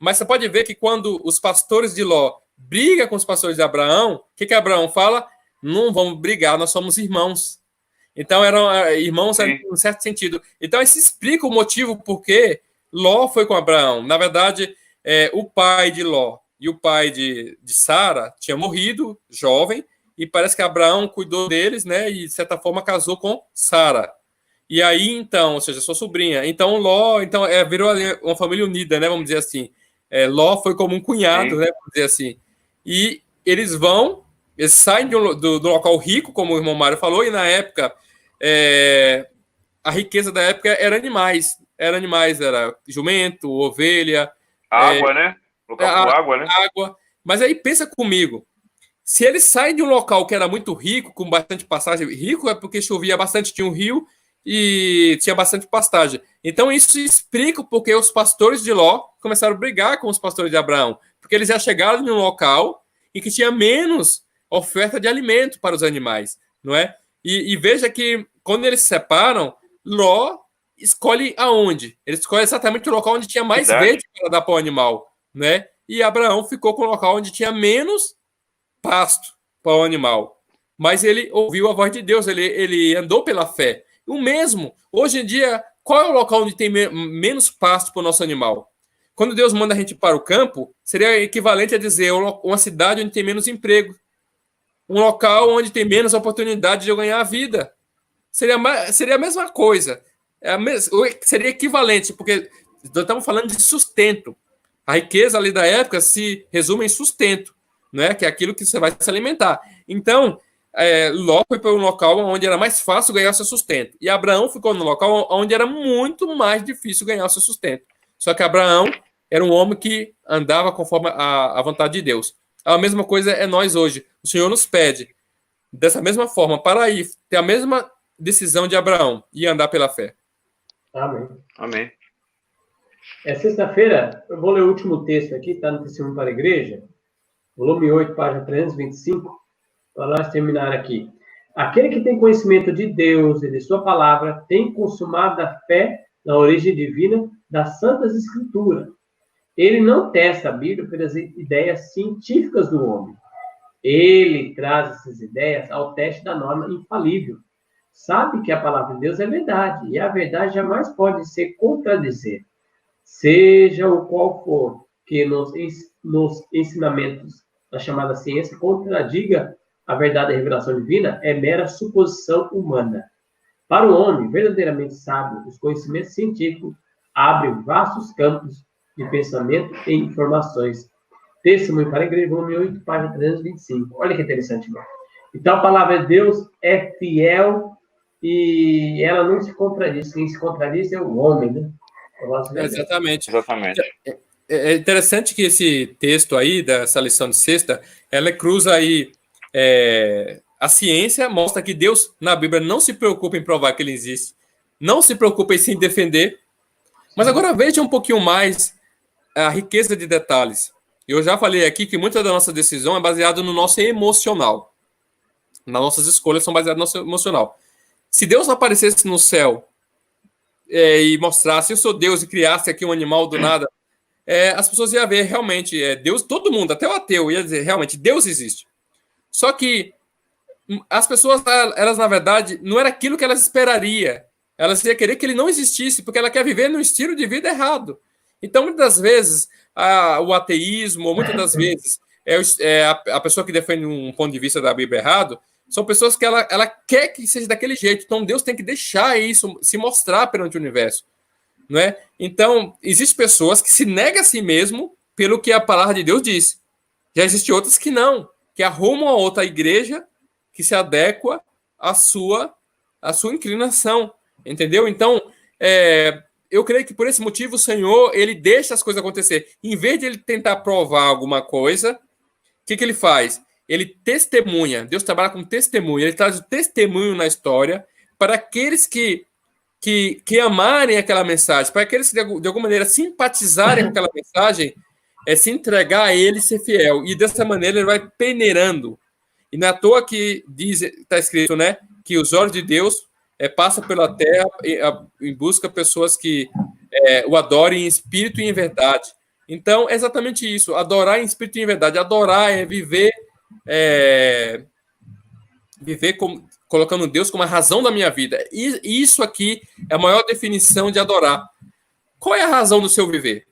mas você pode ver que quando os pastores de Ló brigam com os pastores de Abraão, o que Abraão fala? Não vamos brigar, nós somos irmãos. Então, eram irmãos em um certo sentido. Então, isso explica o motivo por que Ló foi com Abraão. Na verdade, o pai de Ló e o pai de Sara tinha morrido, jovem, e parece que Abraão cuidou deles, né? E, de certa forma, casou com Sara. E aí, então, ou seja, sua sobrinha. Então, Ló virou uma família unida, né? Vamos dizer assim. Ló foi como um cunhado, né? Vamos dizer assim. E eles saem do local rico, como o irmão Mário falou, e na época, a riqueza da época era animais. Era jumento, ovelha. Água, né? Local com água, né? Água. Mas aí pensa comigo. Se eles saem de um local que era muito rico, com bastante pastagem, rico é porque chovia bastante, tinha um rio e tinha bastante pastagem. Então isso explica porque os pastores de Ló começaram a brigar com os pastores de Abraão, porque eles já chegaram em um local em que tinha menos oferta de alimento para os animais, não é? E veja que quando eles se separam, Ló escolhe aonde? Ele escolhe exatamente o local onde tinha mais verde para dar para o animal, né? E Abraão ficou com o local onde tinha menos pasto para o animal. Mas ele ouviu a voz de Deus, ele andou pela fé. O mesmo, hoje em dia, qual é o local onde tem menos pasto para o nosso animal? Quando Deus manda a gente para o campo, seria equivalente a dizer uma cidade onde tem menos emprego. Um local onde tem menos oportunidade de eu ganhar a vida. Seria a mesma coisa. Seria equivalente, porque nós estamos falando de sustento. A riqueza ali da época se resume em sustento, né? Que é aquilo que você vai se alimentar. Então, Ló foi para um local onde era mais fácil ganhar seu sustento. E Abraão ficou no local onde era muito mais difícil ganhar seu sustento. Só que Abraão era um homem que andava conforme a vontade de Deus. A mesma coisa é nós hoje. O Senhor nos pede, dessa mesma forma, para ir ter a mesma decisão de Abraão e andar pela fé. Amém. Amém. Sexta-feira, eu vou ler o último texto aqui, está no Testemunho para a Igreja, volume 8, página 325, para nós terminar aqui. Aquele que tem conhecimento de Deus e de sua palavra tem consumado a fé na origem divina das Santas Escrituras. Ele não testa a Bíblia pelas ideias científicas do homem. Ele traz essas ideias ao teste da norma infalível. Sabe que a palavra de Deus é verdade, e a verdade jamais pode ser contradizer. Seja o qual for que nos ensinamentos da chamada ciência contradiga a verdade da revelação divina, é mera suposição humana. Para o homem verdadeiramente sábio, os conhecimentos científicos abrem vastos campos de pensamento e informações. Testemunho para a Igreja, volume 8, página 325. Olha que interessante, irmão. Então, a palavra de Deus é fiel e ela não se contradiz. Quem se contradiz é o homem, né? Exatamente. Exatamente. É interessante que esse texto aí, dessa lição de sexta, ela cruza aí a ciência, mostra que Deus, na Bíblia, não se preocupa em provar que ele existe, não se preocupa em se defender, mas agora veja um pouquinho mais a riqueza de detalhes. Eu já falei aqui que muita da nossa decisão é baseada no nosso emocional. Nas nossas escolhas são baseadas no nosso emocional. Se Deus aparecesse no céu e mostrasse, eu sou Deus, e criasse aqui um animal do nada, as pessoas iam ver realmente, Deus, todo mundo, até o ateu, ia dizer, realmente, Deus existe. Só que as pessoas, elas, na verdade, não era aquilo que elas esperariam. Elas iam querer que ele não existisse, porque ela quer viver num estilo de vida errado. Então, muitas das vezes, o ateísmo, muitas das vezes, a pessoa que defende um ponto de vista da Bíblia errado, são pessoas que ela quer que seja daquele jeito. Então, Deus tem que deixar isso se mostrar perante o universo. Não é? Então, existem pessoas que se negam a si mesmo pelo que a palavra de Deus diz. Já existem outras que não, que arrumam a outra igreja que se adequa à sua inclinação. Entendeu? Então, eu creio que por esse motivo o Senhor, ele deixa as coisas acontecer. Em vez de ele tentar provar alguma coisa, o que ele faz? Ele testemunha. Deus trabalha com testemunho. Ele traz o testemunho na história para aqueles que amarem aquela mensagem, para aqueles que de alguma maneira simpatizarem com aquela mensagem, se entregar a ele e ser fiel. E dessa maneira ele vai peneirando. E não é à toa que está escrito, né, que os olhos de Deus passam pela terra em busca de pessoas que o adorem em espírito e em verdade. Então, é exatamente isso. Adorar em espírito e em verdade. Adorar é viver colocando Deus como a razão da minha vida. E isso aqui é a maior definição de adorar. Qual é a razão do seu viver?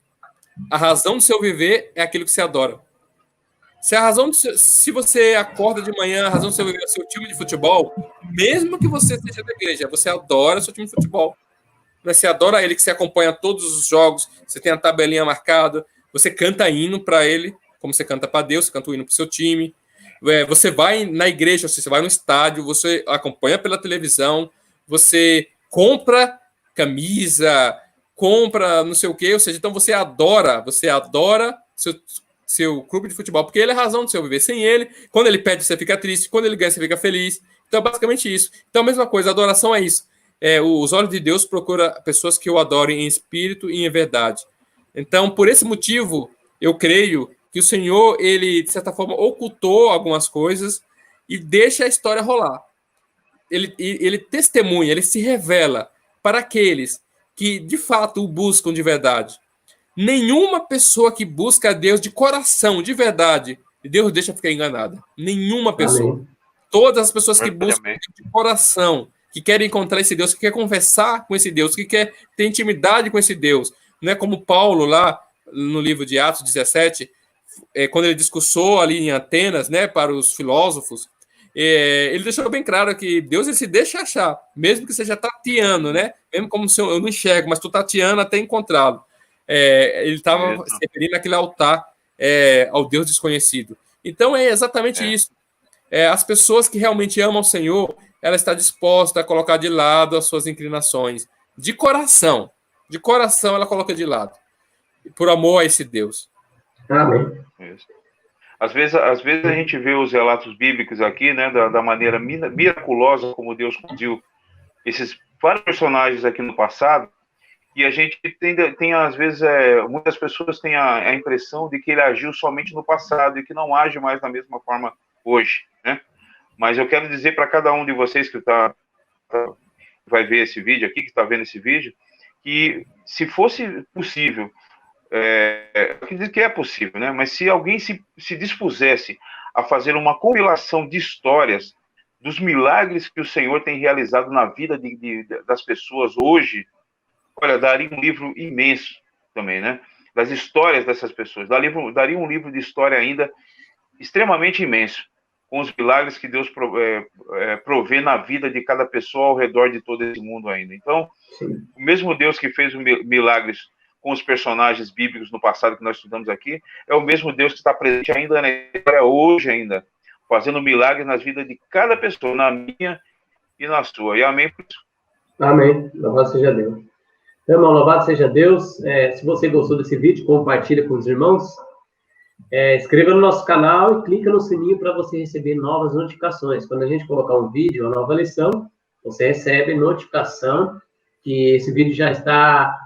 A razão do seu viver é aquilo que você adora. Se você acorda de manhã, a razão do seu viver é o seu time de futebol, mesmo que você seja da igreja, você adora o seu time de futebol. Você adora ele, que você acompanha todos os jogos, você tem a tabelinha marcada, você canta hino para ele, como você canta para Deus, você canta o hino para o seu time. Você vai na igreja, você vai no estádio, você acompanha pela televisão, você compra camisa, compra não sei o quê, ou seja, então você adora seu clube de futebol, porque ele é a razão do seu viver. Sem ele, quando ele perde, você fica triste, quando ele ganha, você fica feliz. Então, é basicamente isso. Então, a mesma coisa, a adoração é isso. Os olhos de Deus procuram pessoas que o adorem em espírito e em verdade. Então, por esse motivo, eu creio que o Senhor, ele, de certa forma, ocultou algumas coisas e deixa a história rolar. Ele testemunha, ele se revela para aqueles que, de fato, o buscam de verdade. Nenhuma pessoa que busca a Deus de coração, de verdade, Deus deixa ficar enganada. Nenhuma pessoa. Amém. Todas as pessoas que buscam de coração, que querem encontrar esse Deus, que quer conversar com esse Deus, que quer ter intimidade com esse Deus. Não é como Paulo, lá no livro de Atos 17, quando ele discursou ali em Atenas, né, para os filósofos, ele deixou bem claro que Deus ele se deixa achar, mesmo que seja tateando, né? Mesmo como se eu não enxergo, mas estou tateando até encontrá-lo. Ele estava se referindo àquele altar ao Deus desconhecido. Então é exatamente isso. As pessoas que realmente amam o Senhor, ela está disposta a colocar de lado as suas inclinações. De coração ela coloca de lado. Por amor a esse Deus. Amém. Isso. Às vezes a gente vê os relatos bíblicos aqui, né, da maneira miraculosa como Deus conduziu esses vários personagens aqui no passado, e a gente tem às vezes, muitas pessoas têm a impressão de que ele agiu somente no passado e que não age mais da mesma forma hoje, né? Mas eu quero dizer para cada um de vocês que vai ver esse vídeo aqui, que está vendo esse vídeo, que se fosse possível acredito que é possível, né? Mas se alguém se dispusesse a fazer uma compilação de histórias dos milagres que o Senhor tem realizado na vida das pessoas hoje, olha, daria um livro imenso também, né? Das histórias dessas pessoas. Daria um livro de história ainda extremamente imenso, com os milagres que Deus provê na vida de cada pessoa ao redor de todo esse mundo ainda. Então, o mesmo Deus que fez milagres com os personagens bíblicos no passado que nós estudamos aqui, é o mesmo Deus que está presente ainda na história hoje ainda, fazendo milagres nas vidas de cada pessoa, na minha e na sua. E amém por isso. Amém. Louvado seja Deus. Então, irmão, louvado seja Deus. Se você gostou desse vídeo, compartilha com os irmãos. Inscreva no nosso canal e clica no sininho para você receber novas notificações. Quando a gente colocar um vídeo, uma nova lição, você recebe notificação que esse vídeo já está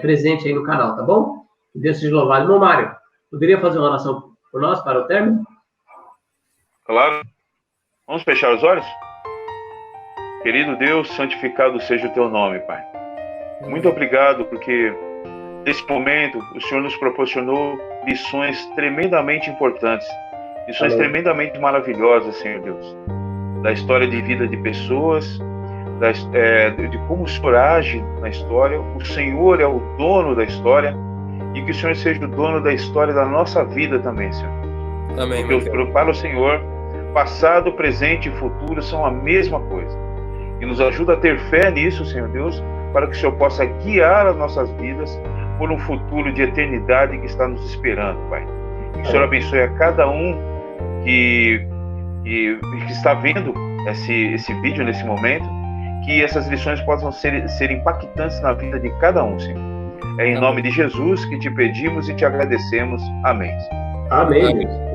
presente aí no canal, tá bom? Que Deus seja louvado. Irmão Mário, poderia fazer uma oração por nós para o término? Claro. Vamos fechar os olhos? Querido Deus, santificado seja o teu nome, Pai. Muito obrigado, porque nesse momento o Senhor nos proporcionou lições tremendamente importantes, lições tremendamente maravilhosas, Senhor Deus, da história de vida de pessoas, de como o Senhor age na história. O Senhor é o dono da história, e que o Senhor seja o dono da história da nossa vida também, Senhor. Amém. Porque para o Senhor, passado, presente e futuro são a mesma coisa. E nos ajuda a ter fé nisso, Senhor Deus, para que o Senhor possa guiar as nossas vidas por um futuro de eternidade que está nos esperando, Pai. Que o Senhor abençoe a cada um que está vendo esse vídeo nesse momento, que essas lições possam ser impactantes na vida de cada um, Senhor. É em nome de Jesus que te pedimos e te agradecemos. Amém. Amém.